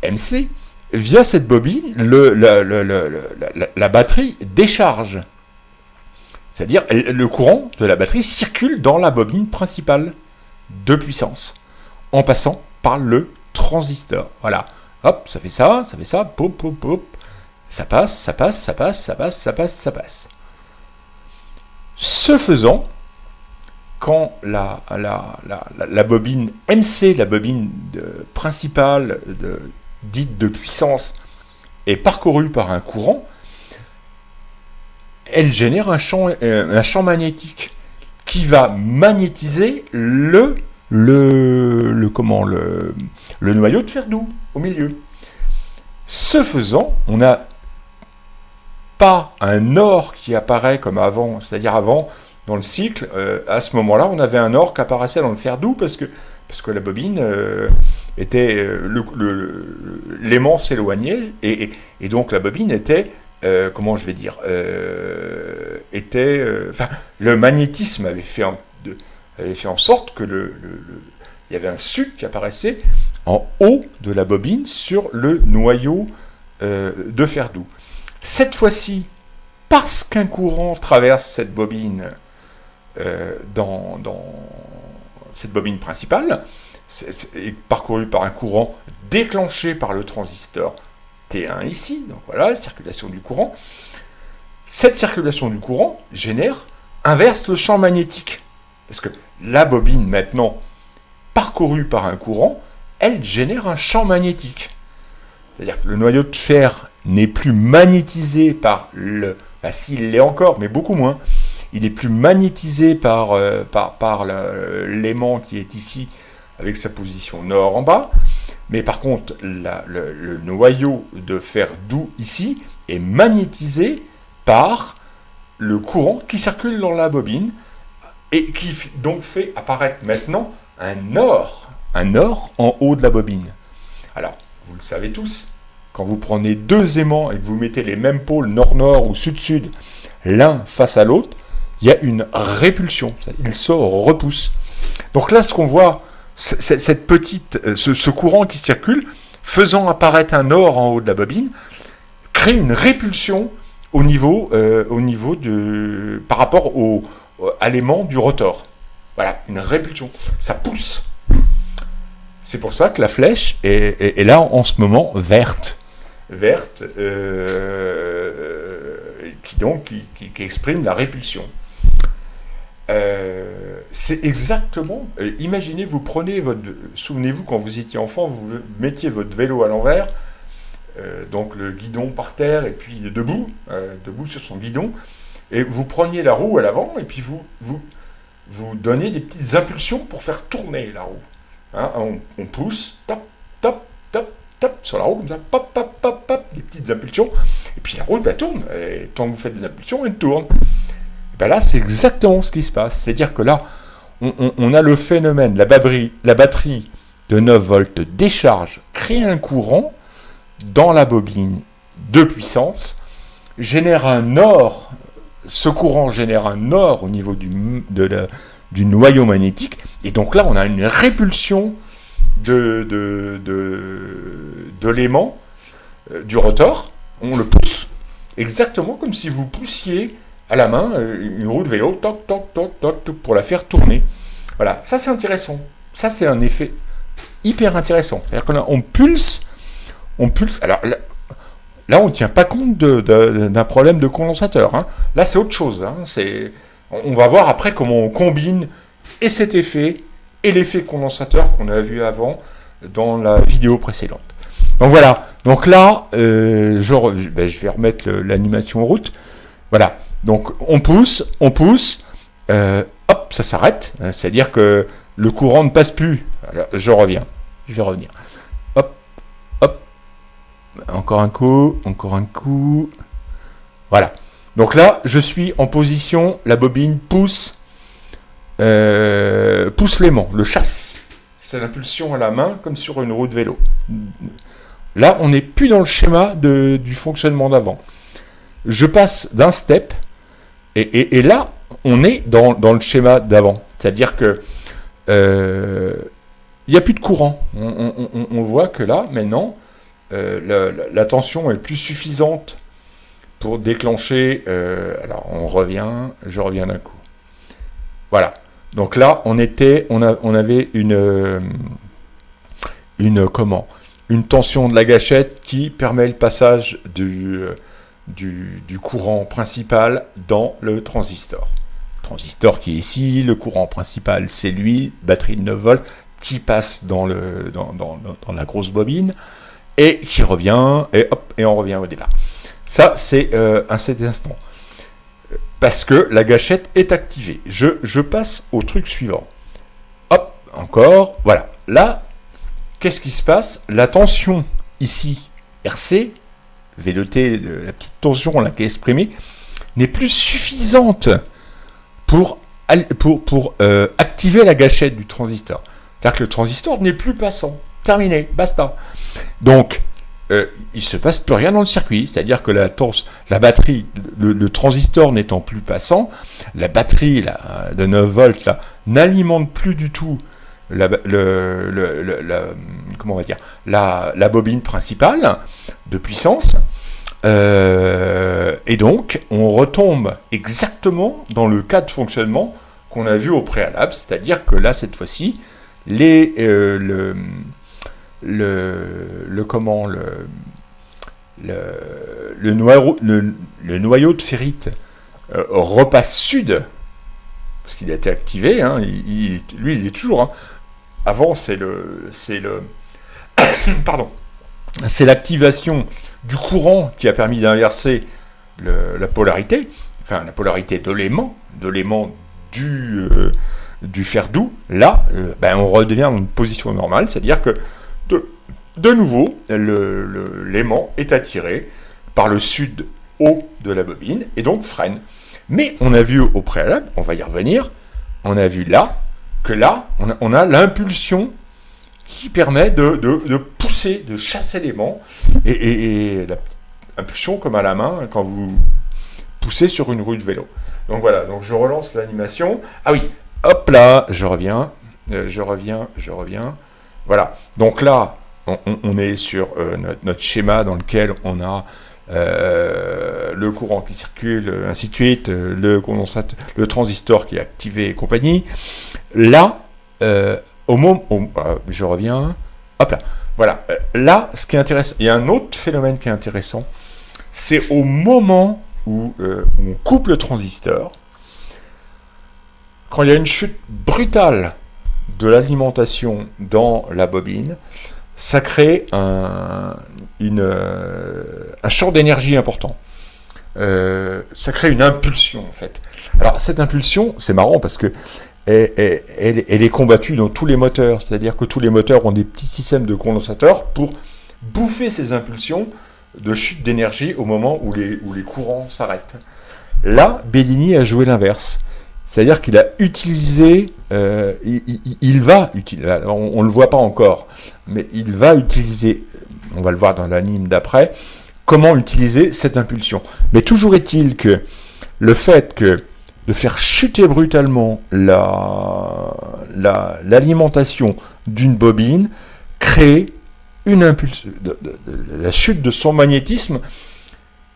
MC, via cette bobine, la batterie décharge. C'est-à-dire, le courant de la batterie circule dans la bobine principale de puissance, en passant par le transistor. Voilà. Hop, ça fait ça, pop, pop, pop. Ça passe. Ce faisant, quand la bobine MC, la bobine principale dite de puissance, est parcourue par un courant, elle génère un champ magnétique qui va magnétiser le noyau de fer doux. au milieu. Ce faisant, on n'a pas un or qui apparaît comme avant, c'est-à-dire avant, dans le cycle, à ce moment-là, on avait un or qui apparaissait dans le fer doux parce que la bobine était, l'aimant s'éloignait et donc la bobine était, comment je vais dire, enfin, le magnétisme avait fait en sorte que il y avait un suc qui apparaissait en haut de la bobine sur le noyau de fer doux. Cette fois-ci, parce qu'un courant traverse cette bobine dans cette bobine principale, est parcourue par un courant déclenché par le transistor T1 ici, donc voilà, la circulation du courant. Cette circulation du courant inverse le champ magnétique. Parce que la bobine, maintenant, parcourue par un courant, elle génère un champ magnétique. C'est-à-dire que le noyau de fer n'est plus magnétisé par enfin, s'il l'est encore, mais beaucoup moins. Il est plus magnétisé par l'aimant qui est ici, avec sa position nord en bas. Mais par contre, le noyau de fer doux ici est magnétisé par le courant qui circule dans la bobine et qui donc fait apparaître maintenant un or en haut de la bobine. Alors, vous le savez tous, quand vous prenez deux aimants et que vous mettez les mêmes pôles nord-nord ou sud-sud l'un face à l'autre, il y a une répulsion, ils se repoussent. Donc là, ce qu'on voit, cette ce courant qui circule, faisant apparaître un or en haut de la bobine, crée une répulsion par rapport à l'aimant du rotor. Voilà, une répulsion. Ça pousse. C'est pour ça que la flèche est là en ce moment verte. Verte, qui exprime la répulsion. C'est exactement. Imaginez, souvenez-vous quand vous étiez enfant, vous mettiez votre vélo à l'envers, donc le guidon par terre et puis debout sur son guidon, et vous preniez la roue à l'avant et puis vous donnez des petites impulsions pour faire tourner la roue. Hein, on pousse, top, top, top, top sur la roue comme ça, pop, pop, pop, pop, des petites impulsions, et puis la roue tourne. Et tant que vous faites des impulsions, elle tourne. Ben là, c'est exactement ce qui se passe. C'est-à-dire que là, on a le phénomène, la batterie de 9 volts décharge, crée un courant dans la bobine de puissance, génère un or, ce courant génère un or au niveau du noyau magnétique, et donc là, on a une répulsion de l'aimant, du rotor, on le pousse, exactement comme si vous poussiez à la main une roue de vélo, toc, toc, toc, toc, toc, pour la faire tourner. Voilà, ça c'est intéressant. Ça c'est un effet hyper intéressant. C'est-à-dire que là, on pulse. Alors là on ne tient pas compte d'un problème de condensateur. Hein. Là c'est autre chose. Hein. On va voir après comment on combine et cet effet et l'effet condensateur qu'on a vu avant dans la vidéo précédente. Donc voilà. Donc là, je vais remettre l'animation en route. Voilà. Donc on pousse, hop, ça s'arrête. C'est-à-dire que le courant ne passe plus. Alors, je vais revenir. Hop, hop, encore un coup. Voilà. Donc là, je suis en position, la bobine pousse l'aimant, le chasse. C'est l'impulsion à la main, comme sur une roue de vélo. Là, on n'est plus dans le schéma du fonctionnement d'avant. Je passe d'un step, et là, on est dans le schéma d'avant. C'est-à-dire que il n'y a plus de courant. On voit que là, maintenant, la tension est plus suffisante pour déclencher. Alors, je reviens d'un coup. Voilà. Donc là, on avait une tension de la gâchette qui permet le passage du courant principal dans le transistor. Le transistor qui est ici, le courant principal, c'est lui, batterie de 9 volts, qui passe dans la grosse bobine, et qui revient, et hop, et on revient au départ. Ça, c'est à cet instant. Parce que la gâchette est activée. Je passe au truc suivant. Hop, encore, voilà. Là, qu'est-ce qui se passe? La tension ici, RC, V de T, la petite tension là qui est exprimée, n'est plus suffisante pour activer la gâchette du transistor. C'est-à-dire que le transistor n'est plus passant. Terminé, basta. Donc, il ne se passe plus rien dans le circuit. C'est-à-dire que la batterie, le transistor n'étant plus passant, la batterie là, de 9 volts là, n'alimente plus du tout comment on va dire, la bobine principale de puissance. Et donc, on retombe exactement dans le cas de fonctionnement qu'on a vu au préalable, c'est-à-dire que là, cette fois-ci, le noyau de ferrite repasse sud, parce qu'il a été activé, hein, lui, il est toujours. Hein. Avant, c'est pardon, c'est l'activation du courant qui a permis d'inverser la polarité, enfin la polarité de l'aimant du fer doux. Là, on redevient dans une position normale, c'est-à-dire que de nouveau, l'aimant est attiré par le sud haut de la bobine et donc freine. Mais on a vu au préalable, on va y revenir, on a vu là que là, on a l'impulsion qui permet de pousser, de chasser l'aimant, et l'impulsion comme à la main quand vous poussez sur une roue de vélo. Donc voilà, donc je relance l'animation. Ah oui, hop là, je reviens. Voilà, donc là, on est sur notre schéma dans lequel on a le courant qui circule, ainsi de suite, le transistor qui est activé et compagnie. Là, au moment où je reviens, hop là, voilà. Là, ce qui est intéressant, il y a un autre phénomène qui est intéressant, c'est au moment où on coupe le transistor, quand il y a une chute brutale de l'alimentation dans la bobine, ça crée un champ d'énergie important. Ça crée une impulsion, en fait. Alors, cette impulsion, c'est marrant parce que elle est combattue dans tous les moteurs. C'est-à-dire que tous les moteurs ont des petits systèmes de condensateurs pour bouffer ces impulsions de chute d'énergie au moment où les courants s'arrêtent. Là, Bellini a joué l'inverse. C'est-à-dire qu'il a utilisé, il va utiliser, on ne le voit pas encore, mais il va utiliser, on va le voir dans l'anime d'après, comment utiliser cette impulsion. Mais toujours est-il que le fait de faire chuter brutalement l'alimentation d'une bobine crée une impulsion, la chute de son magnétisme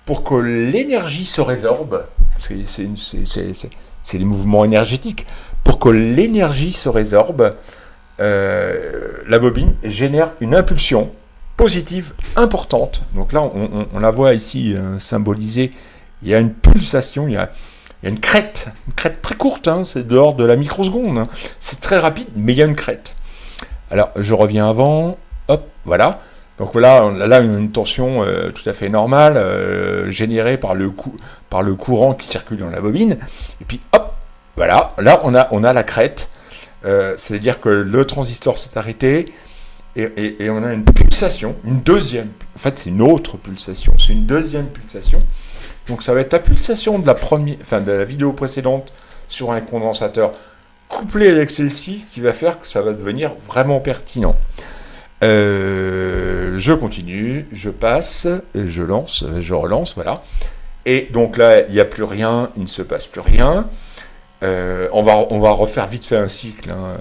pour que l'énergie se résorbe. C'est des mouvements énergétiques. Pour que l'énergie se résorbe, la bobine génère une impulsion positive importante. Donc là, on la voit ici symbolisée. Il y a une pulsation, il y a une crête très courte, hein, c'est de l'ordre de la microseconde. Hein. C'est très rapide, mais il y a une crête. Alors, je reviens avant. Hop, voilà. Donc voilà, là, une tension tout à fait normale, générée par le courant qui circule dans la bobine. Et puis, hop, voilà, là, on a la crête. C'est-à-dire que le transistor s'est arrêté et on a une pulsation, une deuxième. En fait, c'est une autre pulsation. C'est une deuxième pulsation. Donc ça va être la pulsation de la vidéo précédente sur un condensateur couplé avec celle-ci qui va faire que ça va devenir vraiment pertinent. Je continue, je passe, je relance, voilà. Et donc là, il n'y a plus rien, il ne se passe plus rien. On va refaire vite fait un cycle. Hein.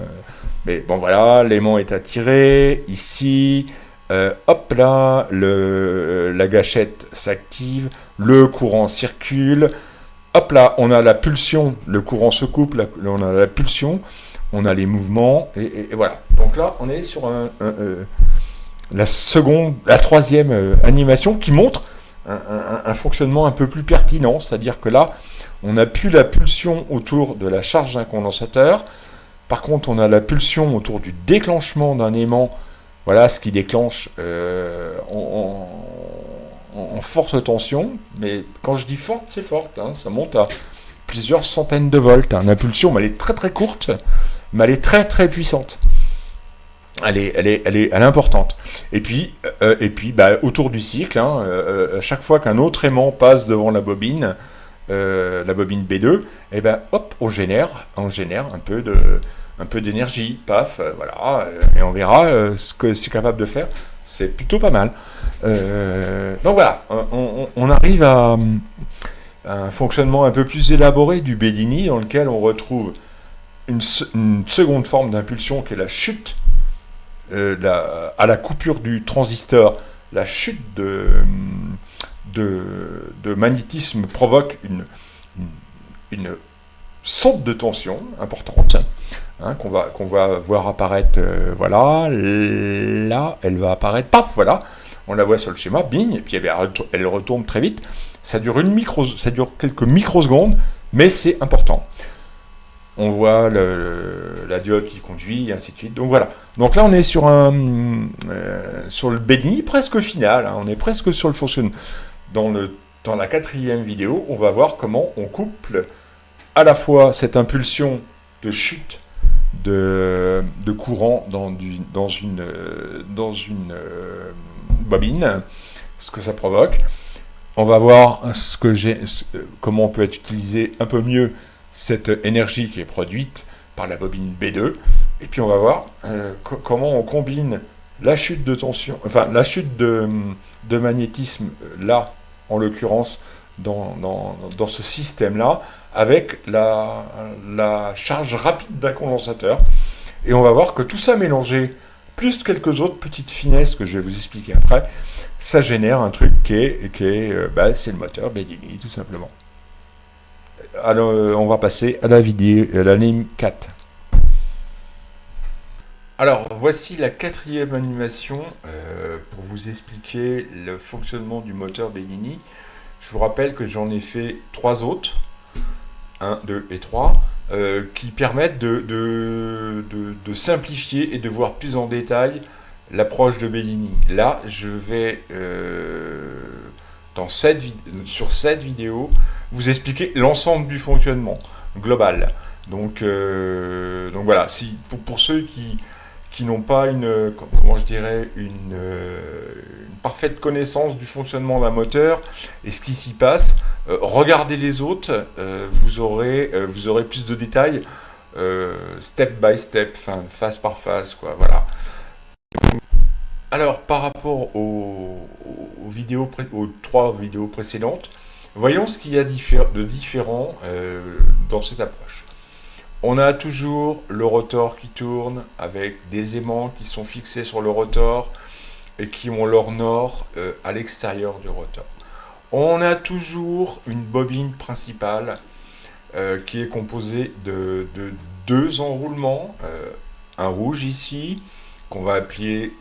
Mais bon voilà, l'aimant est attiré, ici, hop là, la gâchette s'active, le courant circule, hop là, on a la pulsion, le courant se coupe, on a la pulsion, on a les mouvements, et voilà. Donc là, on est sur la troisième animation qui montre un fonctionnement un peu plus pertinent, c'est-à-dire que là, on n'a plus la pulsion autour de la charge d'un condensateur, par contre, on a la pulsion autour du déclenchement d'un aimant, voilà ce qui déclenche en forte tension, mais quand je dis forte, c'est forte, hein, ça monte à plusieurs centaines de volts. Hein. L'impulsion, elle est très très courte, mais elle est très très puissante. elle est importante. Et puis bah, autour du cycle, hein, à chaque fois qu'un autre aimant passe devant la bobine B2, et ben hop, on génère un peu d'énergie, paf, voilà, et on verra ce que c'est capable de faire. C'est plutôt pas mal. Donc voilà, on arrive à un fonctionnement un peu plus élaboré du Bedini, dans lequel on retrouve une seconde forme d'impulsion qui est la chute à la coupure du transistor. La chute de magnétisme provoque une saute de tension importante, hein, qu'on va voir apparaître, voilà, là, elle va apparaître, paf, voilà, on la voit sur le schéma, bing, et puis elle retombe très vite. Ça dure quelques microsecondes, mais c'est important. On voit la diode qui conduit, et ainsi de suite. Donc voilà. Donc là, on est sur sur le Bedini presque final, hein, on est presque sur le fonctionnement. Dans la quatrième vidéo, on va voir comment on couple à la fois cette impulsion de chute de courant dans une bobine, ce que ça provoque. On va voir comment on peut utiliser un peu mieux cette énergie qui est produite par la bobine B2. Et puis on va voir comment on combine la chute de tension, enfin la chute de magnétisme, là, en l'occurrence, dans ce système-là, avec la charge rapide d'un condensateur. Et on va voir que tout ça mélangé, plus quelques autres petites finesses que je vais vous expliquer après, ça génère un truc c'est le moteur Bedini, tout simplement. Alors, on va passer à la vidéo, à la ligne 4. Alors, voici la quatrième animation pour vous expliquer le fonctionnement du moteur Bedini. Je vous rappelle que j'en ai fait 3 autres, 1, 2 et 3, qui permettent de simplifier et de voir plus en détail l'approche de Bedini. Là, je vais, sur cette vidéo, vous expliquer l'ensemble du fonctionnement global. Donc voilà, pour ceux qui n'ont pas une parfaite connaissance du fonctionnement d'un moteur et ce qui s'y passe, regardez les autres, vous aurez plus de détails, step by step, phase par phase, quoi, voilà. Alors, par rapport aux 3 vidéos précédentes, voyons ce qu'il y a de différent dans cette approche. On a toujours le rotor qui tourne avec des aimants qui sont fixés sur le rotor et qui ont leur nord à l'extérieur du rotor. On a toujours une bobine principale qui est composée de 2 enroulements, un rouge ici, qu'on va appeler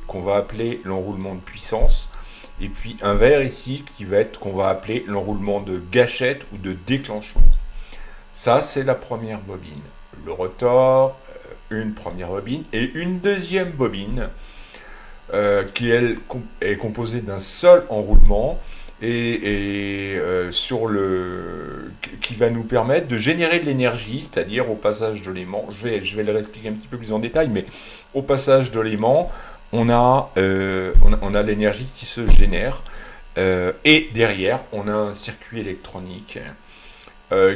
l'enroulement de puissance, et puis un vert ici qu'on va appeler l'enroulement de gâchette ou de déclenchement. Ça, c'est la première bobine. Le rotor, une première bobine, et une deuxième bobine qui, elle, est composée d'un seul enroulement et qui va nous permettre de générer de l'énergie, c'est-à-dire au passage de l'aimant. Je vais le réexpliquer un petit peu plus en détail, mais au passage de l'aimant, on a l'énergie qui se génère, et derrière, on a un circuit électronique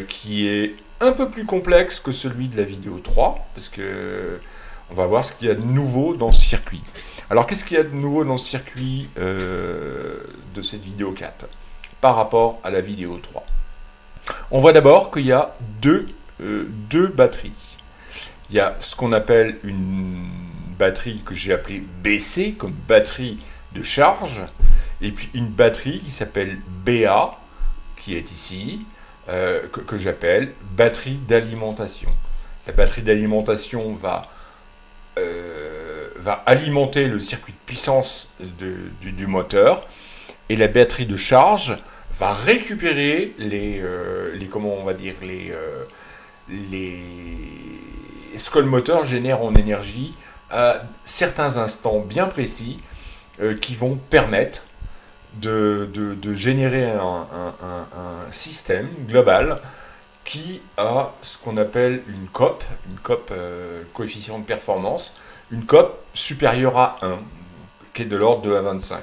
qui est un peu plus complexe que celui de la vidéo 3, parce que on va voir ce qu'il y a de nouveau dans ce circuit. Alors, qu'est-ce qu'il y a de nouveau dans le circuit de cette vidéo 4 par rapport à la vidéo 3? On voit d'abord qu'il y a deux batteries. Il y a ce qu'on appelle une batterie que j'ai appelée BC, comme batterie de charge, et puis une batterie qui s'appelle BA, qui est ici, que j'appelle batterie d'alimentation. La batterie d'alimentation va alimenter le circuit de puissance du moteur, et la batterie de charge va récupérer ce que le moteur génère en énergie à certains instants bien précis qui vont permettre de générer un système global qui a ce qu'on appelle une COP, coefficient de performance, une COP supérieure à 1, qui est de l'ordre de 1,25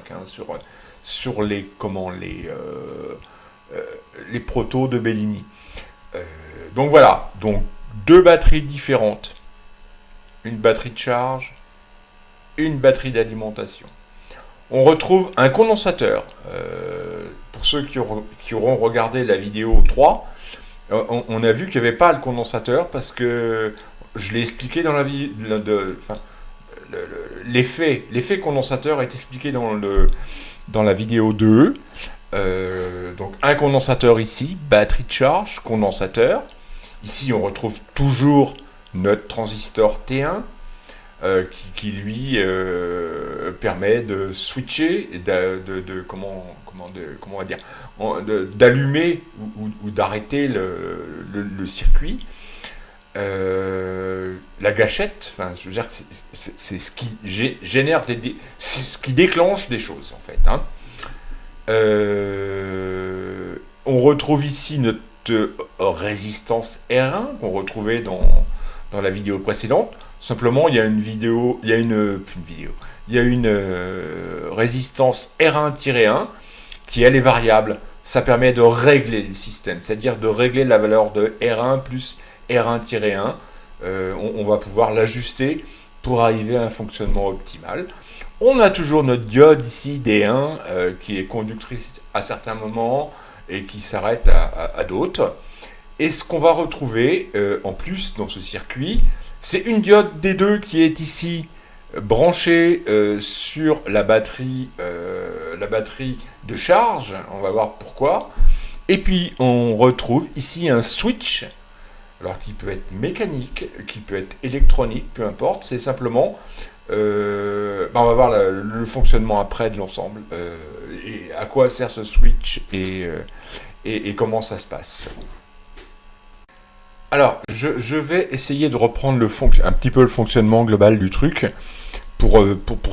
sur les protos de Bellini. Donc voilà, donc deux batteries différentes, une batterie de charge, une batterie d'alimentation. On retrouve un condensateur. Pour ceux qui auront regardé la vidéo 3, on a vu qu'il n'y avait pas le condensateur parce que je l'ai expliqué dans la vidéo. L'effet condensateur est expliqué dans la vidéo 2. Donc un condensateur ici, batterie de charge, condensateur. Ici on retrouve toujours notre transistor T1 qui lui permet de switcher, comment on va dire, d'allumer ou d'arrêter le circuit. La gâchette, enfin, je veux dire que c'est ce qui génère, ce qui déclenche des choses en fait. Hein. On retrouve ici notre résistance R1 qu'on retrouvait dans la vidéo précédente. Simplement, il y a une résistance R1-1 qui elle est variable. Ça permet de régler le système, c'est-à-dire de régler la valeur de R1 plus R1-1. On va pouvoir l'ajuster pour arriver à un fonctionnement optimal. On a toujours notre diode ici, D1, qui est conductrice à certains moments et qui s'arrête à d'autres. Et ce qu'on va retrouver en plus dans ce circuit, c'est une diode D2 qui est ici branchée sur la batterie de charge. On va voir pourquoi. Et puis on retrouve ici un switch, alors qui peut être mécanique, qui peut être électronique, peu importe. C'est simplement, on va voir le fonctionnement après de l'ensemble, et à quoi sert ce switch et comment ça se passe. Alors, je vais essayer de reprendre un petit peu le fonctionnement global du truc pour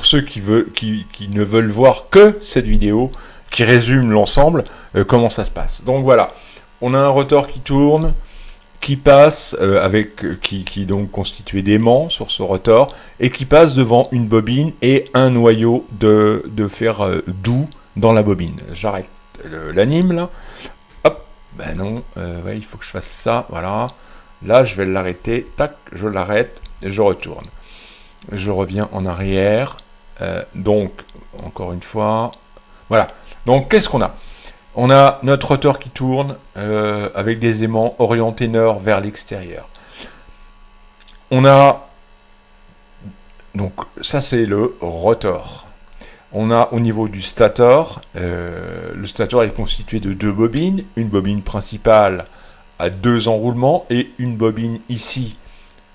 ceux qui ne veulent voir que cette vidéo qui résume l'ensemble, comment ça se passe. Donc voilà, on a un rotor qui tourne, qui passe qui est donc constitué d'aimants sur ce rotor et qui passe devant une bobine et un noyau de fer doux dans la bobine. J'arrête l'anime là. Hop, ben non, ouais, il faut que je fasse ça, voilà. Là, je vais l'arrêter, tac, je l'arrête, et je retourne. Je reviens en arrière, donc, encore une fois, voilà. Donc, qu'est-ce qu'on a ? On a notre rotor qui tourne, avec des aimants orientés nord vers l'extérieur. On a, donc, ça c'est le rotor. On a au niveau du stator, le stator est constitué de deux bobines, une bobine principale à 2 enroulements et une bobine ici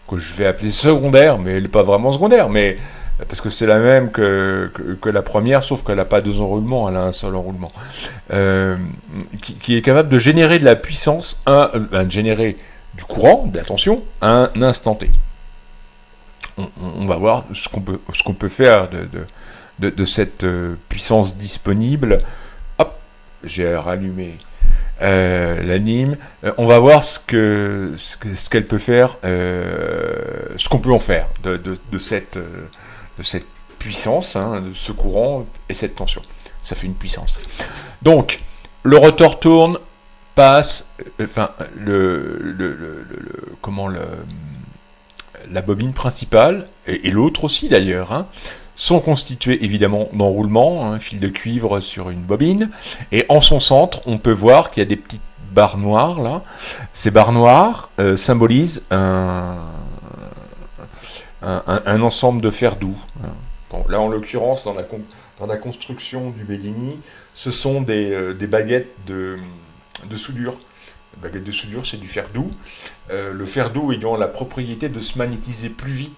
que je vais appeler secondaire, mais elle n'est pas vraiment secondaire, mais parce que c'est la même que la première, sauf qu'elle n'a pas 2 enroulements, elle a un seul enroulement, qui est capable de générer de la puissance, de générer du courant, de la tension, à un instant T. On va voir ce qu'on peut faire de cette puissance disponible. Hop, j'ai rallumé l'anime. On va voir ce qu'elle peut faire, ce qu'on peut en faire de cette puissance, hein, de ce courant et cette tension. Ça fait une puissance. Donc, le rotor tourne, passe, la bobine principale, et l'autre aussi d'ailleurs, hein, sont constitués évidemment d'enroulements, un fil de cuivre sur une bobine, et en son centre, on peut voir qu'il y a des petites barres noires là. Ces barres noires symbolisent un ensemble de fer doux. Bon, là, en l'occurrence, dans la construction du Bellini, ce sont des baguettes de soudure. Les baguettes de soudure, c'est du fer doux. Le fer doux ayant la propriété de se magnétiser plus vite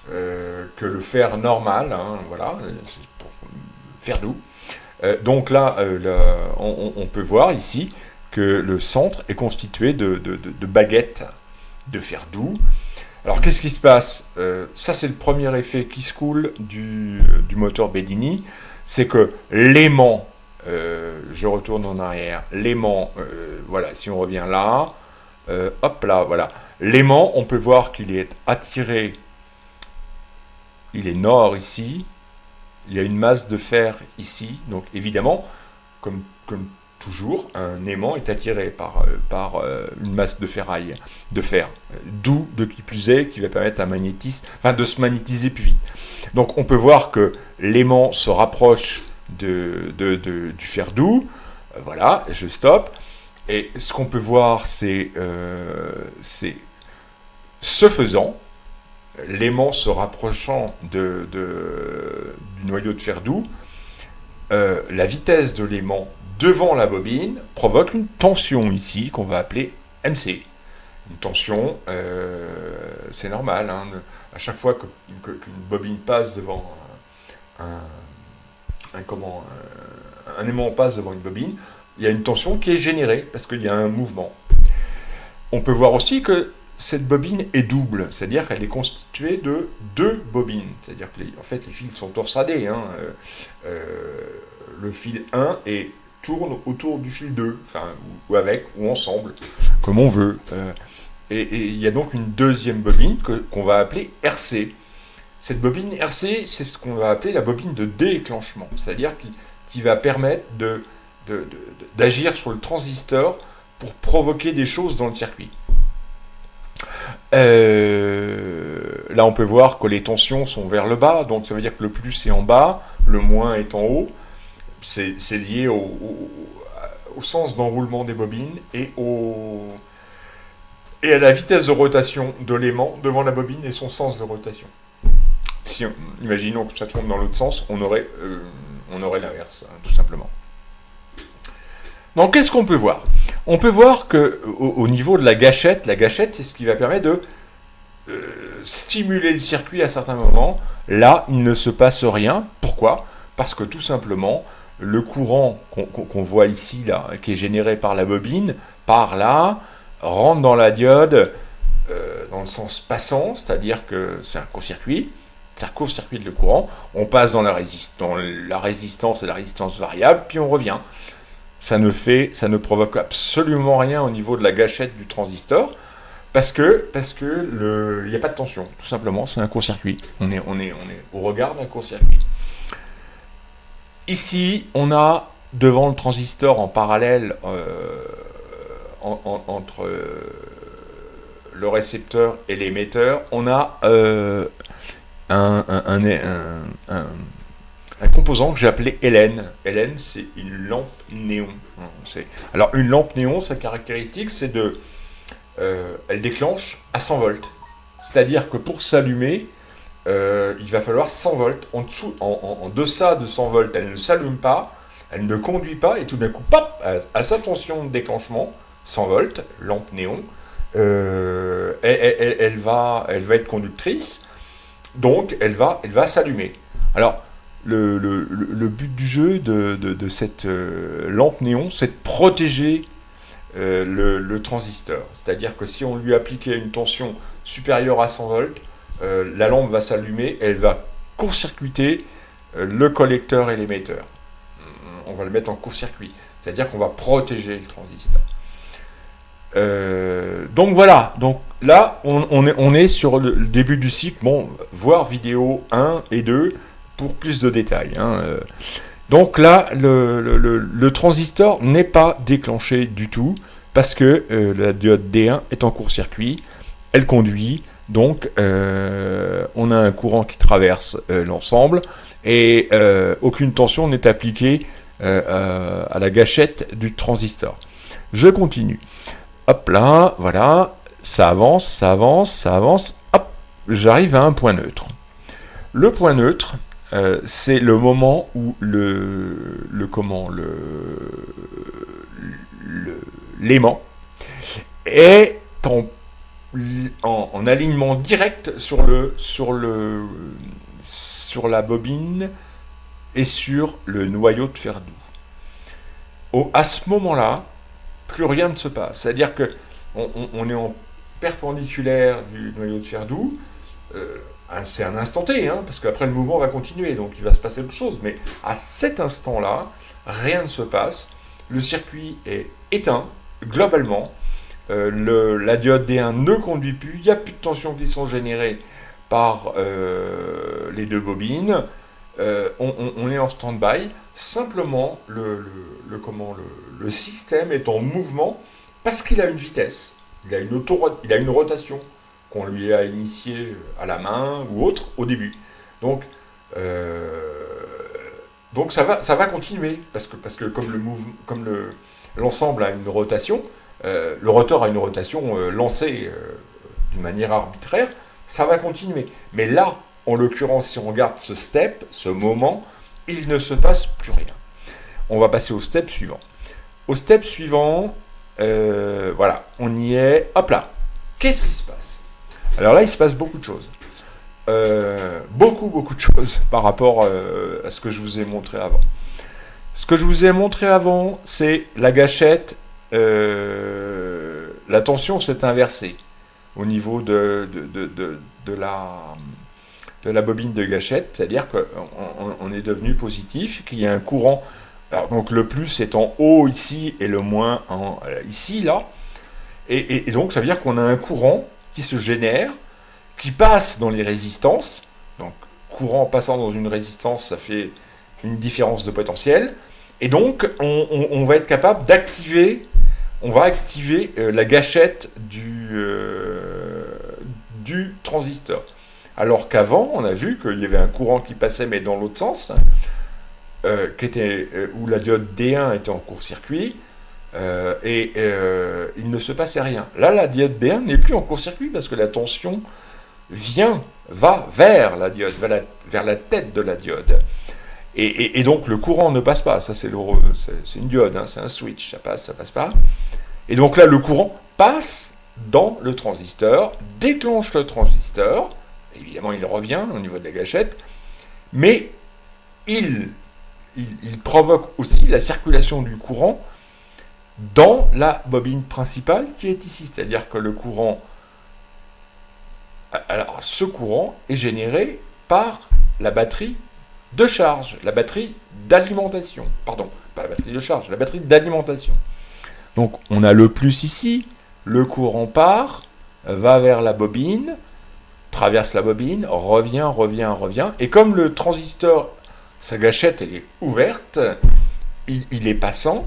que le fer normal, hein, voilà, c'est pour fer doux. Donc là, on peut voir ici que le centre est constitué de baguettes de fer doux. Alors qu'est-ce qui se passe ? Ça c'est le premier effet qui se coule du moteur Bellini, c'est que l'aimant, je retourne en arrière, l'aimant, voilà, si on revient là, hop là, voilà. L'aimant, on peut voir qu'il est attiré, il est nord ici, il y a une masse de fer ici, donc évidemment, comme toujours, un aimant est attiré par une masse de ferraille, de fer, d'où, de qui plus est, qui va permettre de se magnétiser plus vite. Donc on peut voir que l'aimant se rapproche du fer doux, voilà, je stoppe, et ce qu'on peut voir, c'est ce faisant, l'aimant se rapprochant du noyau de fer doux, la vitesse de l'aimant devant la bobine provoque une tension ici qu'on va appeler MC. Une tension, c'est normal, hein, à chaque fois qu'une bobine passe devant un aimant passe devant une bobine, il y a une tension qui est générée parce qu'il y a un mouvement. On peut voir aussi que cette bobine est double, c'est-à-dire qu'elle est constituée de 2 bobines. C'est-à-dire que en fait, les fils sont torsadés. Hein. Le fil 1 tourne autour du fil 2, enfin, ou avec, ou ensemble, comme on veut. Et il y a donc une deuxième bobine qu'on va appeler RC. Cette bobine RC, c'est ce qu'on va appeler la bobine de déclenchement, c'est-à-dire qui va permettre d'agir sur le transistor pour provoquer des choses dans le circuit. Là, on peut voir que les tensions sont vers le bas, donc ça veut dire que le plus est en bas, le moins est en haut. C'est lié au sens d'enroulement des bobines et à la vitesse de rotation de l'aimant devant la bobine et son sens de rotation. Imaginons que ça tourne dans l'autre sens, on aurait l'inverse, hein, tout simplement. Donc, qu'est-ce qu'on peut voir ? On peut voir qu'au niveau de la gâchette, c'est ce qui va permettre de stimuler le circuit à certains moments. Là, il ne se passe rien. Pourquoi ? Parce que tout simplement, le courant qu'on voit ici, là, qui est généré par la bobine, par là, rentre dans la diode dans le sens passant, c'est-à-dire que c'est un court-circuit. Ça court-circuite le courant. On passe dans la résistance et la résistance variable, puis on revient. Ça ne provoque absolument rien au niveau de la gâchette du transistor, parce que il n'y a pas de tension, tout simplement, c'est un court-circuit. On est au regard d'un court-circuit. Ici, on a devant le transistor en parallèle entre le récepteur et l'émetteur, on a un composant que j'ai appelé Hélène. Hélène, c'est une lampe néon. Alors, une lampe néon, sa caractéristique, c'est elle déclenche à 100 volts. C'est-à-dire que pour s'allumer, il va falloir 100 volts. En deçà de 100 volts, elle ne s'allume pas, elle ne conduit pas, et tout d'un coup, pop, à sa tension de déclenchement, 100 volts, lampe néon, elle va être conductrice, donc elle va s'allumer. Alors, le but du jeu de cette lampe néon, c'est de protéger le transistor. C'est-à-dire que si on lui appliquait une tension supérieure à 100 volts, la lampe va s'allumer, elle va court-circuiter le collecteur et l'émetteur. On va le mettre en court-circuit. C'est-à-dire qu'on va protéger le transistor. Donc voilà, donc là on est sur le début du cycle. Bon, voir vidéo 1 et 2 pour plus de détails. Hein. Donc là, le transistor n'est pas déclenché du tout parce que la diode D1 est en court-circuit, elle conduit, donc on a un courant qui traverse l'ensemble et aucune tension n'est appliquée à la gâchette du transistor. Je continue. Hop là, voilà, ça avance, hop, j'arrive à un point neutre. Le point neutre, c'est le moment où l'aimant est en alignement direct sur la bobine et sur le noyau de fer doux. À ce moment-là, plus rien ne se passe. C'est-à-dire que on est en perpendiculaire du noyau de fer doux. C'est un instant T, hein, parce qu'après le mouvement va continuer, donc il va se passer autre chose. Mais à cet instant-là, rien ne se passe. Le circuit est éteint, globalement. la diode D1 ne conduit plus, il n'y a plus de tensions qui sont générées par les deux bobines, on est en stand-by, simplement le système est en mouvement parce qu'il a une vitesse, il a une rotation qu'on lui a initiée à la main ou autre au début. Donc ça va continuer, parce que comme l'ensemble a une rotation, le rotor a une rotation lancée d'une manière arbitraire, ça va continuer. Mais là, en l'occurrence, si on regarde ce step, ce moment, il ne se passe plus rien. On va passer au step suivant. Au step suivant, voilà, on y est, hop là. Qu'est-ce qui se passe? Alors là, il se passe beaucoup de choses. Beaucoup de choses par rapport à ce que je vous ai montré avant. Ce que je vous ai montré avant, c'est la gâchette, la tension s'est inversée au niveau de la bobine de gâchette, c'est-à-dire qu'on est devenu positif, qu'il y a un courant, alors donc le plus est en haut ici et le moins ici, là, et donc ça veut dire qu'on a un courant qui se génère, qui passe dans les résistances, donc courant passant dans une résistance, ça fait une différence de potentiel, et donc on va être capable d'activer, on va activer la gâchette du transistor. Alors qu'avant, on a vu qu'il y avait un courant qui passait, mais dans l'autre sens, où la diode D1 était en court-circuit, et il ne se passait rien. Là, la diode D1 n'est plus en court-circuit parce que la tension va vers la diode, vers la tête de la diode. Et donc le courant ne passe pas. Ça, c'est une diode, hein, c'est un switch, ça passe pas. Et donc là, le courant passe dans le transistor, déclenche le transistor. Évidemment, il revient au niveau de la gâchette, mais il provoque aussi la circulation du courant dans la bobine principale qui est ici. C'est-à-dire que le courant, alors ce courant est généré par la batterie de charge, la batterie d'alimentation. Pardon, pas la batterie de charge, la batterie d'alimentation. Donc on a le plus ici, le courant part, va vers la bobine, traverse la bobine, revient, et comme le transistor, sa gâchette, elle est ouverte, il est passant,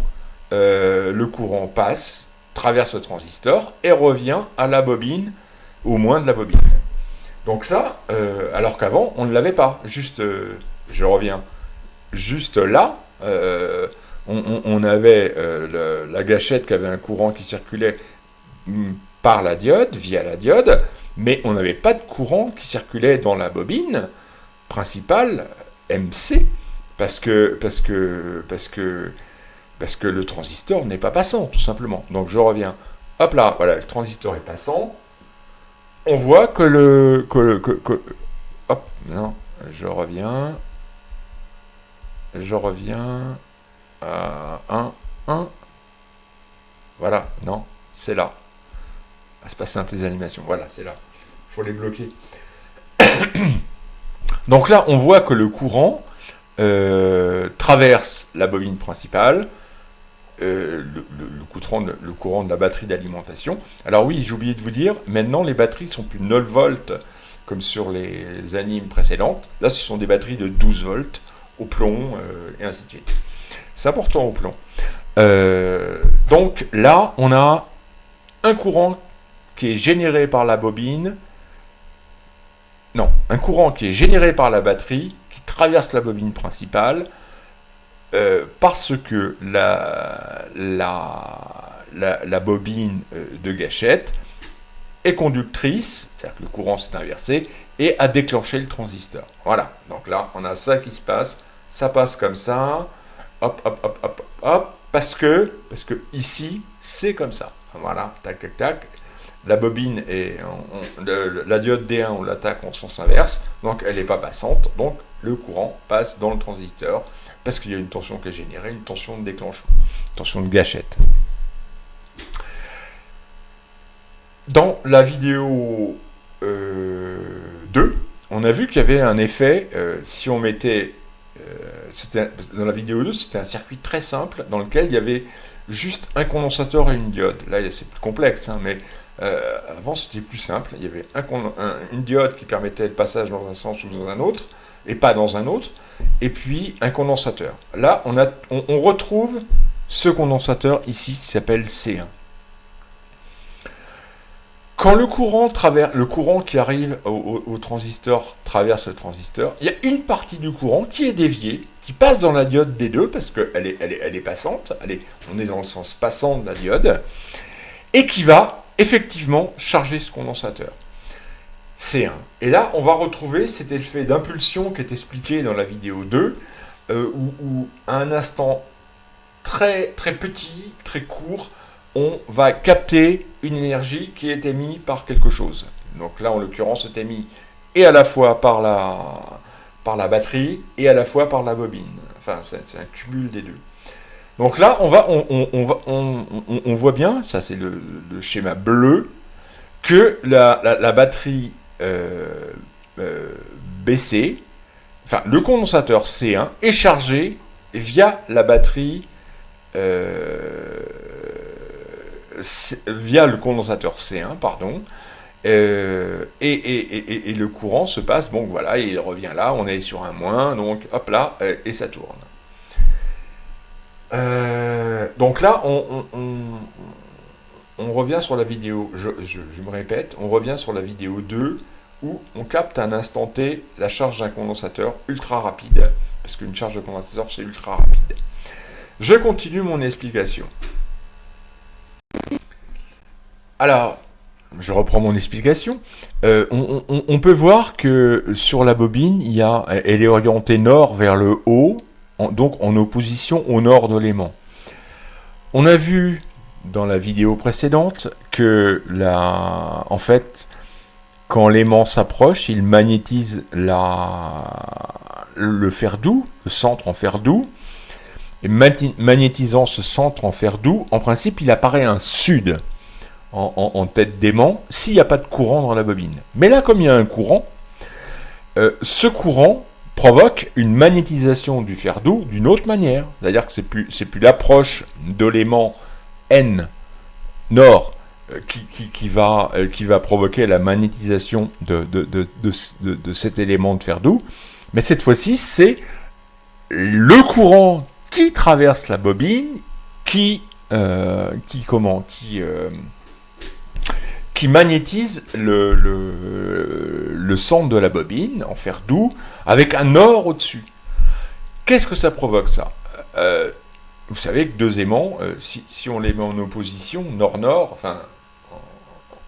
le courant passe, traverse le transistor, et revient à la bobine, au moins de la bobine. Donc ça, alors qu'avant, on ne l'avait pas. Juste, je reviens, juste là, on avait la gâchette qui avait un courant qui circulait par la diode, via la diode, mais on n'avait pas de courant qui circulait dans la bobine principale, MC, parce que le transistor n'est pas passant, tout simplement. Donc je reviens, hop là, voilà, le transistor est passant, on voit que hop, non, je reviens à 1, voilà, non, c'est là. Ah, c'est pas simple les animations, voilà, c'est là. Il faut les bloquer. Donc là, on voit que le courant traverse la bobine principale, le courant de la batterie d'alimentation. Alors oui, j'ai oublié de vous dire, maintenant les batteries sont plus 9 volts comme sur les animes précédentes. Là, ce sont des batteries de 12 volts au plomb et ainsi de suite. C'est important au plomb. Donc là, on a un courant qui est généré par la bobine, un courant qui est généré par la batterie, qui traverse la bobine principale, parce que la bobine de gâchette est conductrice, c'est-à-dire que le courant s'est inversé, et a déclenché le transistor. Voilà, donc là, on a ça qui se passe, ça passe comme ça, hop, parce que ici, c'est comme ça. Voilà, tac, la bobine la diode D1, on l'attaque en sens inverse, donc elle n'est pas passante, donc le courant passe dans le transistor, parce qu'il y a une tension qui est générée, une tension de déclenchement, une tension de gâchette. Dans la vidéo 2, on a vu qu'il y avait un effet, si on mettait... dans la vidéo 2, c'était un circuit très simple, dans lequel il y avait juste un condensateur et une diode. Là, c'est plus complexe, hein, mais avant, c'était plus simple. Il y avait une diode qui permettait le passage dans un sens ou dans un autre, et pas dans un autre, et puis un condensateur. Là, on retrouve ce condensateur ici qui s'appelle C1. Quand le courant qui arrive au transistor traverse le transistor, il y a une partie du courant qui est déviée, qui passe dans la diode D2, parce qu'elle est passante, on est dans le sens passant de la diode, et qui va effectivement charger ce condensateur. C1. Et là, on va retrouver cet effet d'impulsion qui est expliqué dans la vidéo 2, où à un instant très, très petit, très court, on va capter une énergie qui est émise par quelque chose. Donc là, en l'occurrence, c'est émis et à la fois par la batterie et à la fois par la bobine. Enfin, c'est un cumul des deux. Donc là, on voit bien, ça c'est le schéma bleu, que la batterie BC, enfin le condensateur C1 est chargé via la batterie via le condensateur C1, pardon, et le courant se passe, bon voilà, il revient là, on est sur un moins, donc hop là, et ça tourne. Donc là, on revient sur la vidéo, je me répète, on revient sur la vidéo 2, où on capte à un instant T la charge d'un condensateur ultra rapide, parce qu'une charge de condensateur, c'est ultra rapide. Je continue mon explication. Alors, je reprends mon explication. On peut voir que sur la bobine, elle est orientée nord vers le haut, donc en opposition au nord de l'aimant. On a vu dans la vidéo précédente que en fait, quand l'aimant s'approche, il magnétise le fer doux, le centre en fer doux. Et magnétisant ce centre en fer doux, en principe, il apparaît un sud en tête d'aimant s'il n'y a pas de courant dans la bobine. Mais là, comme il y a un courant, ce courant provoque une magnétisation du fer doux d'une autre manière. C'est-à-dire que c'est plus l'approche de l'aimant N nord qui va provoquer la magnétisation de cet élément de fer doux. Mais cette fois-ci, c'est le courant qui traverse la bobine qui magnétise le centre de la bobine en fer doux avec un or au-dessus. Qu'est-ce que ça provoque, ça? Vous savez que deux aimants, si on les met en opposition, nord-nord, enfin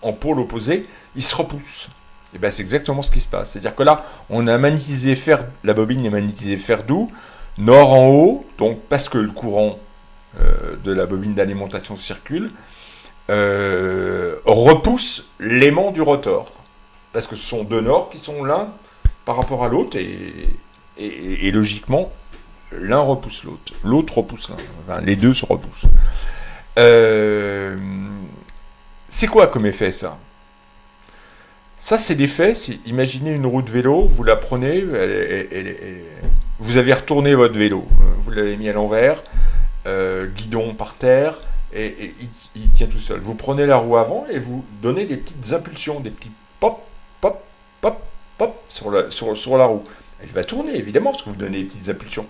en pôle opposé, ils se repoussent. Et bien c'est exactement ce qui se passe. C'est-à-dire que là, on a magnétisé la bobine est magnétisée fer doux, nord en haut, donc parce que le courant de la bobine d'alimentation circule, repousse l'aimant du rotor. Parce que ce sont deux nord qui sont l'un par rapport à l'autre, et logiquement, l'un repousse l'autre. L'autre repousse l'un. Enfin, les deux se repoussent. C'est quoi comme effet, ça? Ça, c'est l'effet, imaginez une roue de vélo, vous la prenez, vous avez retourné votre vélo, vous l'avez mis à l'envers, guidon par terre, et il tient tout seul. Vous prenez la roue avant et vous donnez des petites impulsions, des petits pop, pop, pop, pop sur la roue. Elle va tourner, évidemment, parce que vous donnez des petites impulsions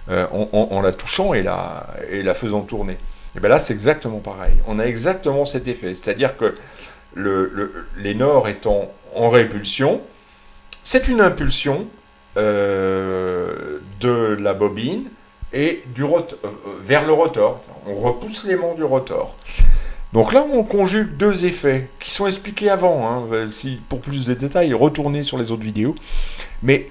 en la touchant et la faisant tourner. Et bien là, c'est exactement pareil. On a exactement cet effet. C'est-à-dire que les nord étant en répulsion, c'est une impulsion de la bobine et vers le rotor. On repousse l'aimant du rotor. Donc là, on conjugue deux effets qui sont expliqués avant. Hein. Pour plus de détails, retournez sur les autres vidéos. Mais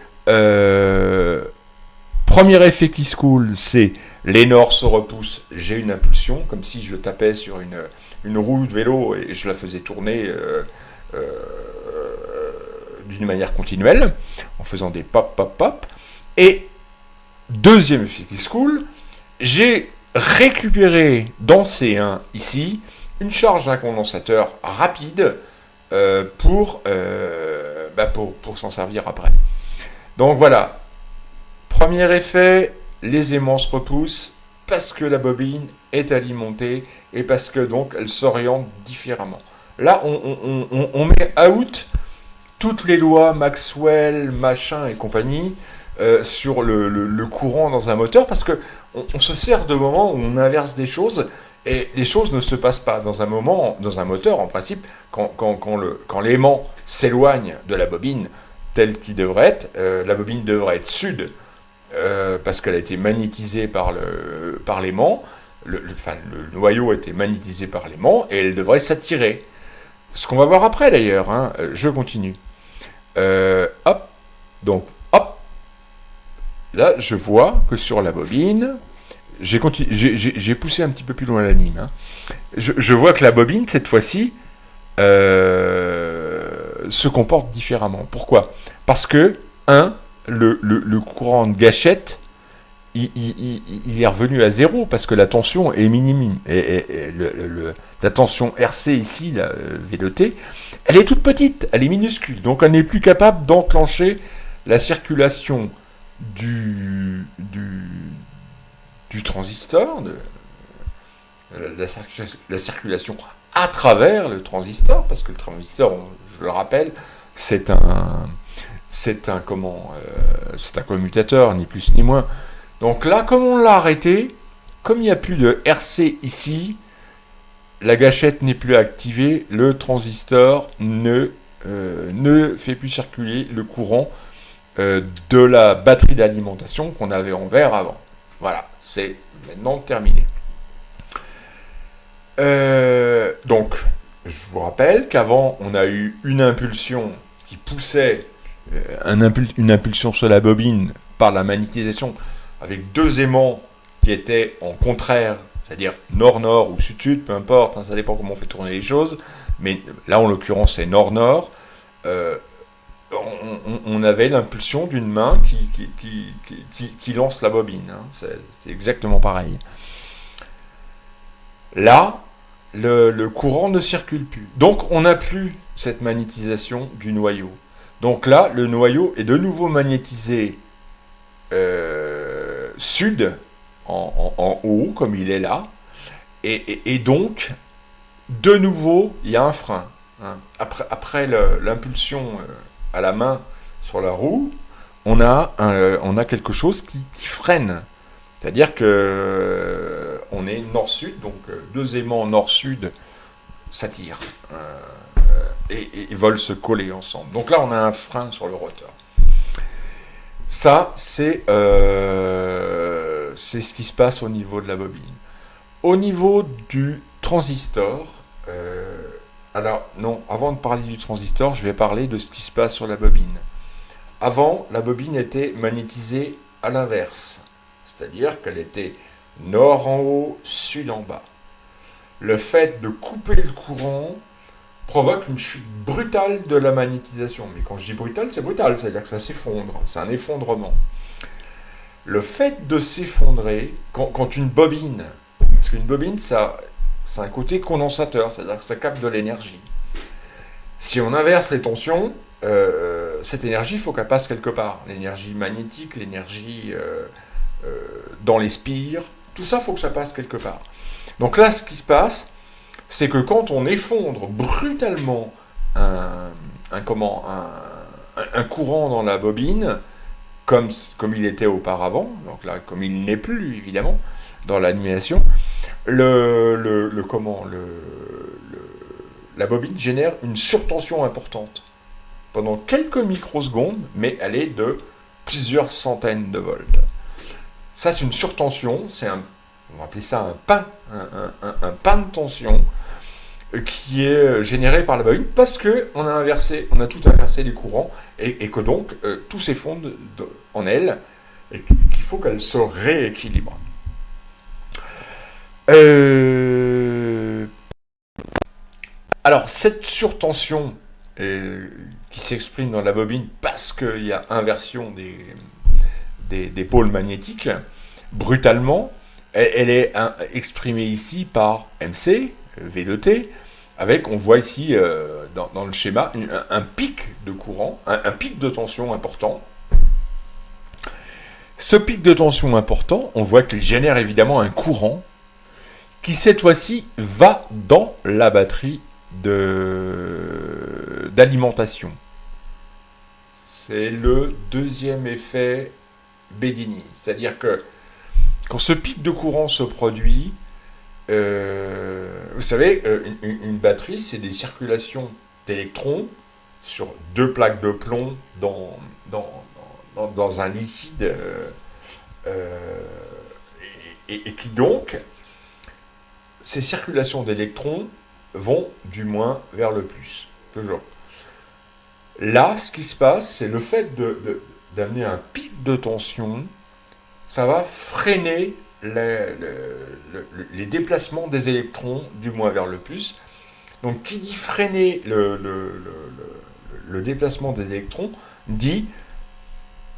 premier effet qui se coule, c'est les nord se repoussent, j'ai une impulsion, comme si je tapais sur une roue de vélo et je la faisais tourner d'une manière continuelle, en faisant des pop, pop, pop. Et deuxième effet qui se coule, j'ai récupéré dans C1 ici une charge d'un condensateur rapide pour s'en servir après. Donc voilà, premier effet, les aimants se repoussent, parce que la bobine est alimentée et parce que donc elle s'oriente différemment. Là, on met out toutes les lois Maxwell, machin et compagnie sur le courant dans un moteur parce que on se sert de moments où on inverse des choses et les choses ne se passent pas. Dans un moment, dans un moteur, en principe, quand l'aimant s'éloigne de la bobine tel qu'il devrait être, la bobine devrait être sud parce qu'elle a été magnétisée par l'aimant, le noyau a été magnétisé par l'aimant et elle devrait s'attirer. Ce qu'on va voir après d'ailleurs, hein. Je continue. Hop, donc hop, là je vois que sur la bobine, j'ai poussé un petit peu plus loin la ligne. Hein. Je vois que la bobine cette fois-ci se comporte différemment. Pourquoi? Parce que le courant de gâchette il est revenu à zéro parce que la tension est minime. Et la tension RC ici, la V2T, elle est toute petite, elle est minuscule. Donc on n'est plus capable d'enclencher la circulation du transistor, la circulation à travers le transistor, parce que le transistor, je le rappelle, c'est un commutateur, ni plus ni moins. Donc là, comme on l'a arrêté, comme il n'y a plus de RC ici, la gâchette n'est plus activée, le transistor ne fait plus circuler le courant de la batterie d'alimentation qu'on avait en vert avant. Voilà, c'est maintenant terminé. Donc, je vous rappelle qu'avant, on a eu une impulsion qui poussait une impulsion sur la bobine par la magnétisation avec deux aimants qui étaient en contraire, c'est-à-dire nord-nord ou sud-sud, peu importe, hein, ça dépend comment on fait tourner les choses, mais là en l'occurrence c'est nord-nord, on avait l'impulsion d'une main qui lance la bobine, hein, c'est exactement pareil. Là, le courant ne circule plus, donc on n'a plus cette magnétisation du noyau. Donc là, le noyau est de nouveau magnétisé sud, en haut, comme il est là, et donc, de nouveau, il y a un frein. Hein. Après l'impulsion à la main sur la roue, on a quelque chose qui freine. C'est-à-dire que on est nord-sud, donc deux aimants nord-sud s'attirent et veulent se coller ensemble. Donc là, on a un frein sur le rotor. Ça, c'est ce qui se passe au niveau de la bobine. Au niveau du transistor, alors non, avant de parler du transistor, je vais parler de ce qui se passe sur la bobine. Avant, la bobine était magnétisée à l'inverse, c'est-à-dire qu'elle était nord en haut, sud en bas. Le fait de couper le courant provoque une chute brutale de la magnétisation. Mais quand je dis brutale, c'est brutal, c'est-à-dire que ça s'effondre, c'est un effondrement. Le fait de s'effondrer, quand une bobine, parce qu'une bobine, ça a un côté condensateur, c'est-à-dire que ça capte de l'énergie. Si on inverse les tensions, cette énergie, il faut qu'elle passe quelque part. L'énergie magnétique, l'énergie dans les spires, tout ça, il faut que ça passe quelque part. Donc là, ce qui se passe, c'est que quand on effondre brutalement un courant dans la bobine, comme il était auparavant, donc là, comme il n'est plus, évidemment, dans l'animation, la bobine génère une surtension importante pendant quelques microsecondes, mais elle est de plusieurs centaines de volts. Ça, c'est une surtension, on va appeler ça un pain de tension qui est généré par la bobine parce qu'on a tout inversé les courants et que donc tout s'effondre en elle et qu'il faut qu'elle se rééquilibre. Alors, cette surtension qui s'exprime dans la bobine parce qu'il y a inversion des pôles magnétiques, brutalement, elle est exprimée ici par MC, V2T, avec, on voit ici dans le schéma, un pic de courant, un pic de tension important. Ce pic de tension important, on voit qu'il génère évidemment un courant qui cette fois-ci va dans la batterie d'alimentation. C'est le deuxième effet Bedini. C'est-à-dire que quand ce pic de courant se produit, vous savez, une batterie, c'est des circulations d'électrons sur deux plaques de plomb dans un liquide et qui donc, ces circulations d'électrons vont du moins vers le plus, toujours. Là, ce qui se passe, c'est le fait d'amener un pic de tension, ça va freiner les déplacements des électrons du moins vers le plus. Donc, qui dit freiner le déplacement des électrons, dit,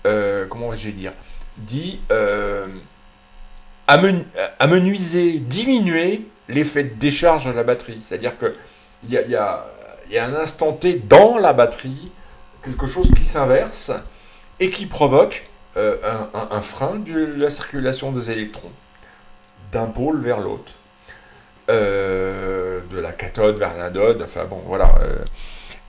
comment vais-je dire, dit amenuiser, diminuer l'effet de décharge de la batterie. C'est-à-dire qu'il y a un instant T dans la batterie, quelque chose qui s'inverse et qui provoque un frein de la circulation des électrons, d'un pôle vers l'autre, de la cathode vers l'anode, enfin bon, voilà.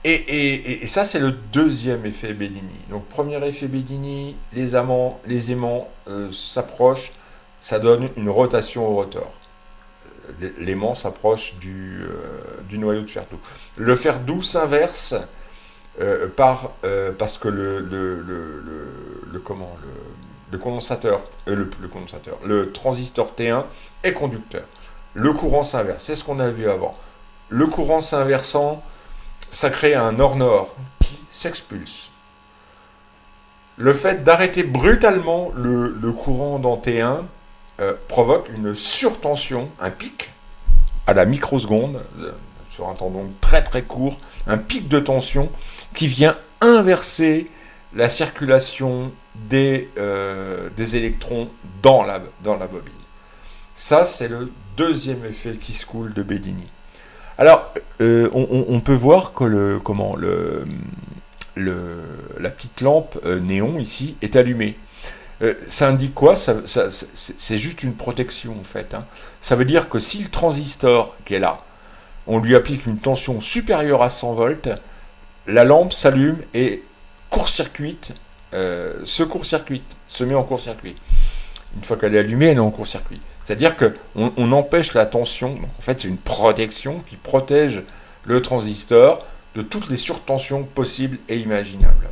Et ça, c'est le deuxième effet Bedini. Donc, premier effet Bedini, les aimants s'approchent, ça donne une rotation au rotor. L'aimant s'approche du noyau de fer doux. Le fer doux s'inverse parce que le transistor T1 est conducteur. Le courant s'inverse, c'est ce qu'on a vu avant. Le courant s'inversant, ça crée un nord-nord qui s'expulse. Le fait d'arrêter brutalement le courant dans T1 provoque une surtension, un pic à la microseconde, sur un temps donc très très court, un pic de tension qui vient inverser la circulation des électrons dans la bobine. Ça, c'est le deuxième effet qui se coule de Bedini. Alors, on peut voir que la petite lampe néon ici est allumée. Ça indique quoi? C'est juste une protection en fait. Ça veut dire que si le transistor qui est là, on lui applique une tension supérieure à 100 volts, la lampe s'allume et court-circuite, se met en court-circuit. Une fois qu'elle est allumée, elle est en court-circuit. C'est-à-dire qu'on empêche la tension. Donc en fait, c'est une protection qui protège le transistor de toutes les surtensions possibles et imaginables.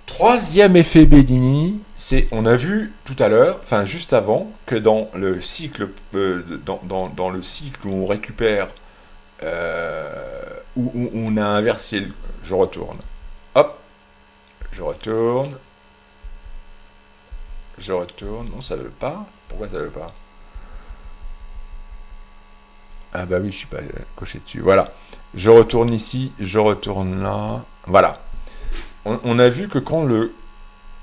Troisième effet Bedini, on a vu tout à l'heure, enfin juste avant, que dans le cycle, dans le cycle où on récupère, où on a inversé, je retourne, hop, je retourne, non ça veut pas, pourquoi ça veut pas? Ah bah oui, je suis pas coché dessus, voilà, je retourne ici, je retourne là, voilà. On a vu que quand le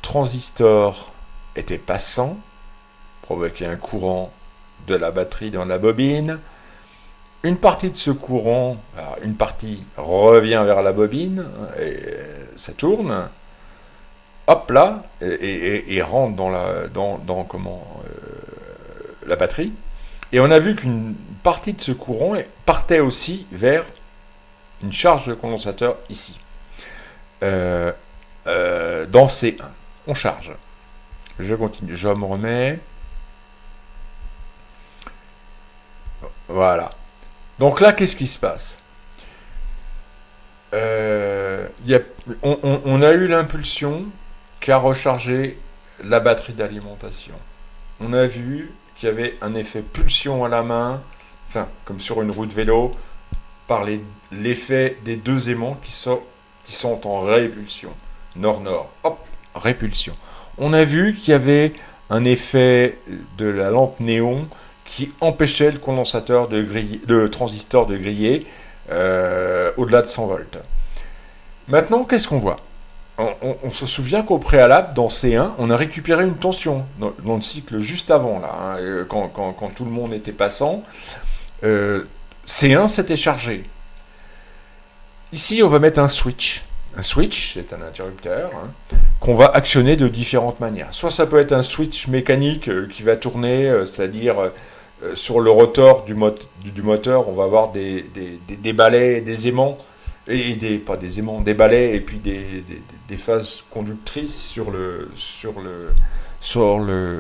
transistor était passant, provoquait un courant de la batterie dans la bobine, une partie de ce courant, alors une partie revient vers la bobine, et ça tourne, hop là, et rentre dans la batterie. Et on a vu qu'une partie de ce courant partait aussi vers une charge de condensateur ici. Dans C1, on charge. Je continue, je me remets. Voilà. Donc là, qu'est-ce qui se passe? On a eu l'impulsion qui a rechargé la batterie d'alimentation. On a vu qu'il y avait un effet pulsion à la main, enfin, comme sur une roue de vélo, par l'effet des deux aimants qui sont en répulsion. Nord-nord, hop, répulsion. On a vu qu'il y avait un effet de la lampe néon qui empêchait le condensateur de transistor de griller au-delà de 100 volts. Maintenant, qu'est-ce qu'on voit? On se souvient qu'au préalable, dans C1, on a récupéré une tension dans le cycle juste avant, là, quand tout le monde était passant. C1 s'était chargé. Ici, on va mettre un switch. Un switch, c'est un interrupteur qu'on va actionner de différentes manières. Soit ça peut être un switch mécanique qui va tourner, c'est-à-dire sur le rotor du moteur, on va avoir des balais, des aimants, pas des aimants, des balais et puis des phases conductrices sur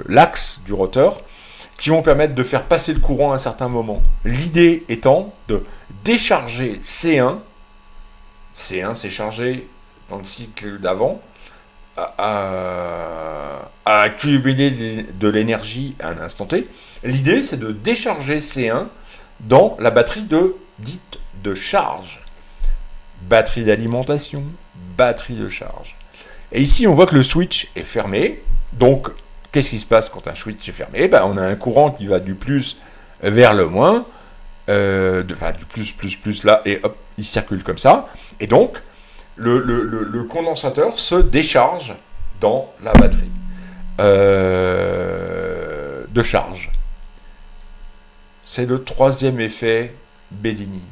l'axe du rotor qui vont permettre de faire passer le courant à un certain moment. L'idée étant de décharger C1. C1 c'est chargé dans le cycle d'avant, à accumuler de l'énergie à un instant T. L'idée, c'est de décharger C1 dans la batterie dite de charge. Batterie d'alimentation, batterie de charge. Et ici, on voit que le switch est fermé. Donc, qu'est-ce qui se passe quand un switch est fermé? On a un courant qui va du plus vers le moins, du plus là, et hop, il circule comme ça. Et donc, le condensateur se décharge dans la batterie de charge. C'est le troisième effet Bedini.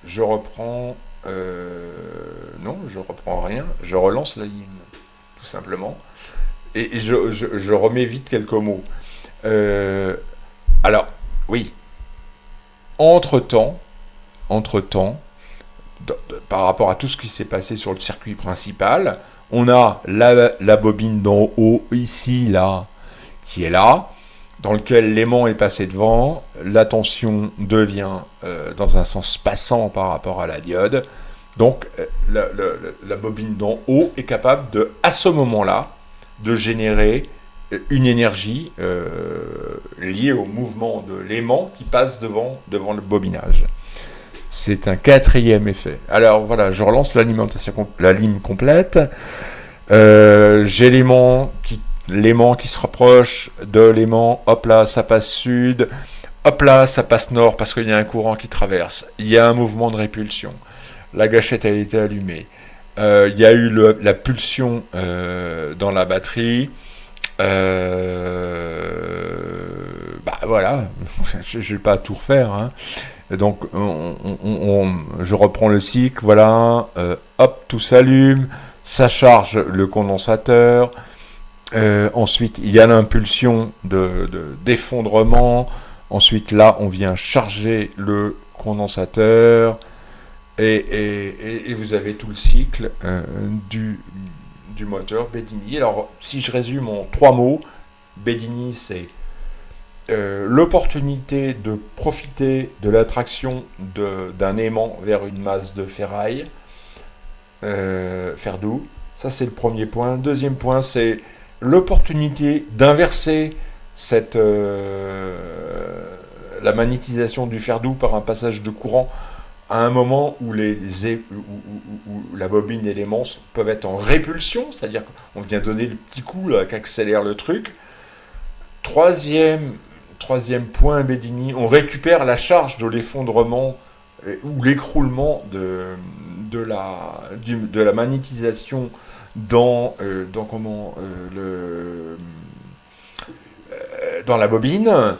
Je reprends... non, je reprends rien. Je relance la ligne, tout simplement. Et je remets vite quelques mots. Alors, oui. Entre-temps, par rapport à tout ce qui s'est passé sur le circuit principal, on a la bobine d'en haut, ici, là, qui est là, dans lequel l'aimant est passé devant, la tension devient dans un sens passant par rapport à la diode. Donc, la bobine d'en haut est capable à ce moment-là, de générer une énergie liée au mouvement de l'aimant qui passe devant le bobinage. C'est un quatrième effet. Alors voilà, je relance la ligne complète. J'ai l'aimant qui se rapproche de l'aimant. Hop là, ça passe sud. Hop là, ça passe nord parce qu'il y a un courant qui traverse. Il y a un mouvement de répulsion. La gâchette a été allumée. Il y a eu la pulsion dans la batterie. Voilà, je ne vais pas tout refaire. Hein. Donc, je reprends le cycle, voilà, hop, tout s'allume, ça charge le condensateur, ensuite, il y a l'impulsion d'effondrement, ensuite, là, on vient charger le condensateur, et vous avez tout le cycle du moteur Bedini. Alors, si je résume en 3 mots, Bedini, c'est l'opportunité de profiter de l'attraction d'un aimant vers une masse de ferraille, fer doux. Ça, c'est le premier point. Deuxième point, c'est l'opportunité d'inverser la magnétisation du fer doux par un passage de courant à un moment où où la bobine et l'aimant peuvent être en répulsion, c'est-à-dire qu'on vient donner le petit coup là, qui accélère le truc. Troisième point Bedini, on récupère la charge de l'effondrement ou l'écroulement de la magnétisation dans la bobine.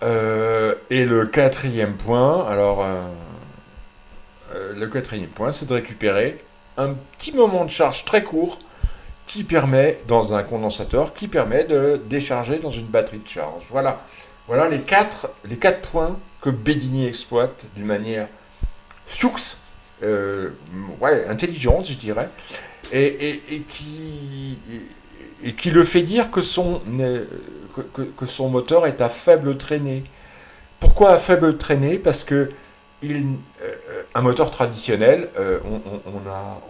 Et le quatrième point, c'est de récupérer un petit moment de charge très court qui permet, dans un condensateur, qui permet de décharger dans une batterie de charge. Voilà les quatre points que Bedini exploite d'une manière soux, intelligente, je dirais, et qui le fait dire que son moteur est à faible traînée. Pourquoi à faible traînée? Parce que un moteur traditionnel,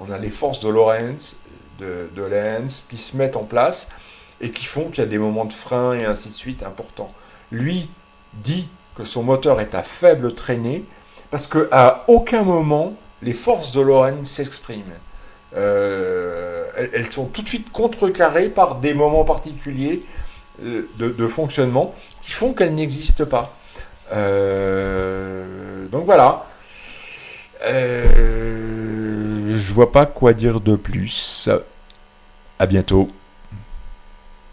on a les forces de Lorentz, de Lenz qui se mettent en place et qui font qu'il y a des moments de frein et ainsi de suite importants. Lui dit que son moteur est à faible traînée parce qu'à aucun moment les forces de Lorentz s'expriment. Elles sont tout de suite contrecarrées par des moments particuliers de fonctionnement qui font qu'elles n'existent pas. Donc voilà. Je vois pas quoi dire de plus. À bientôt.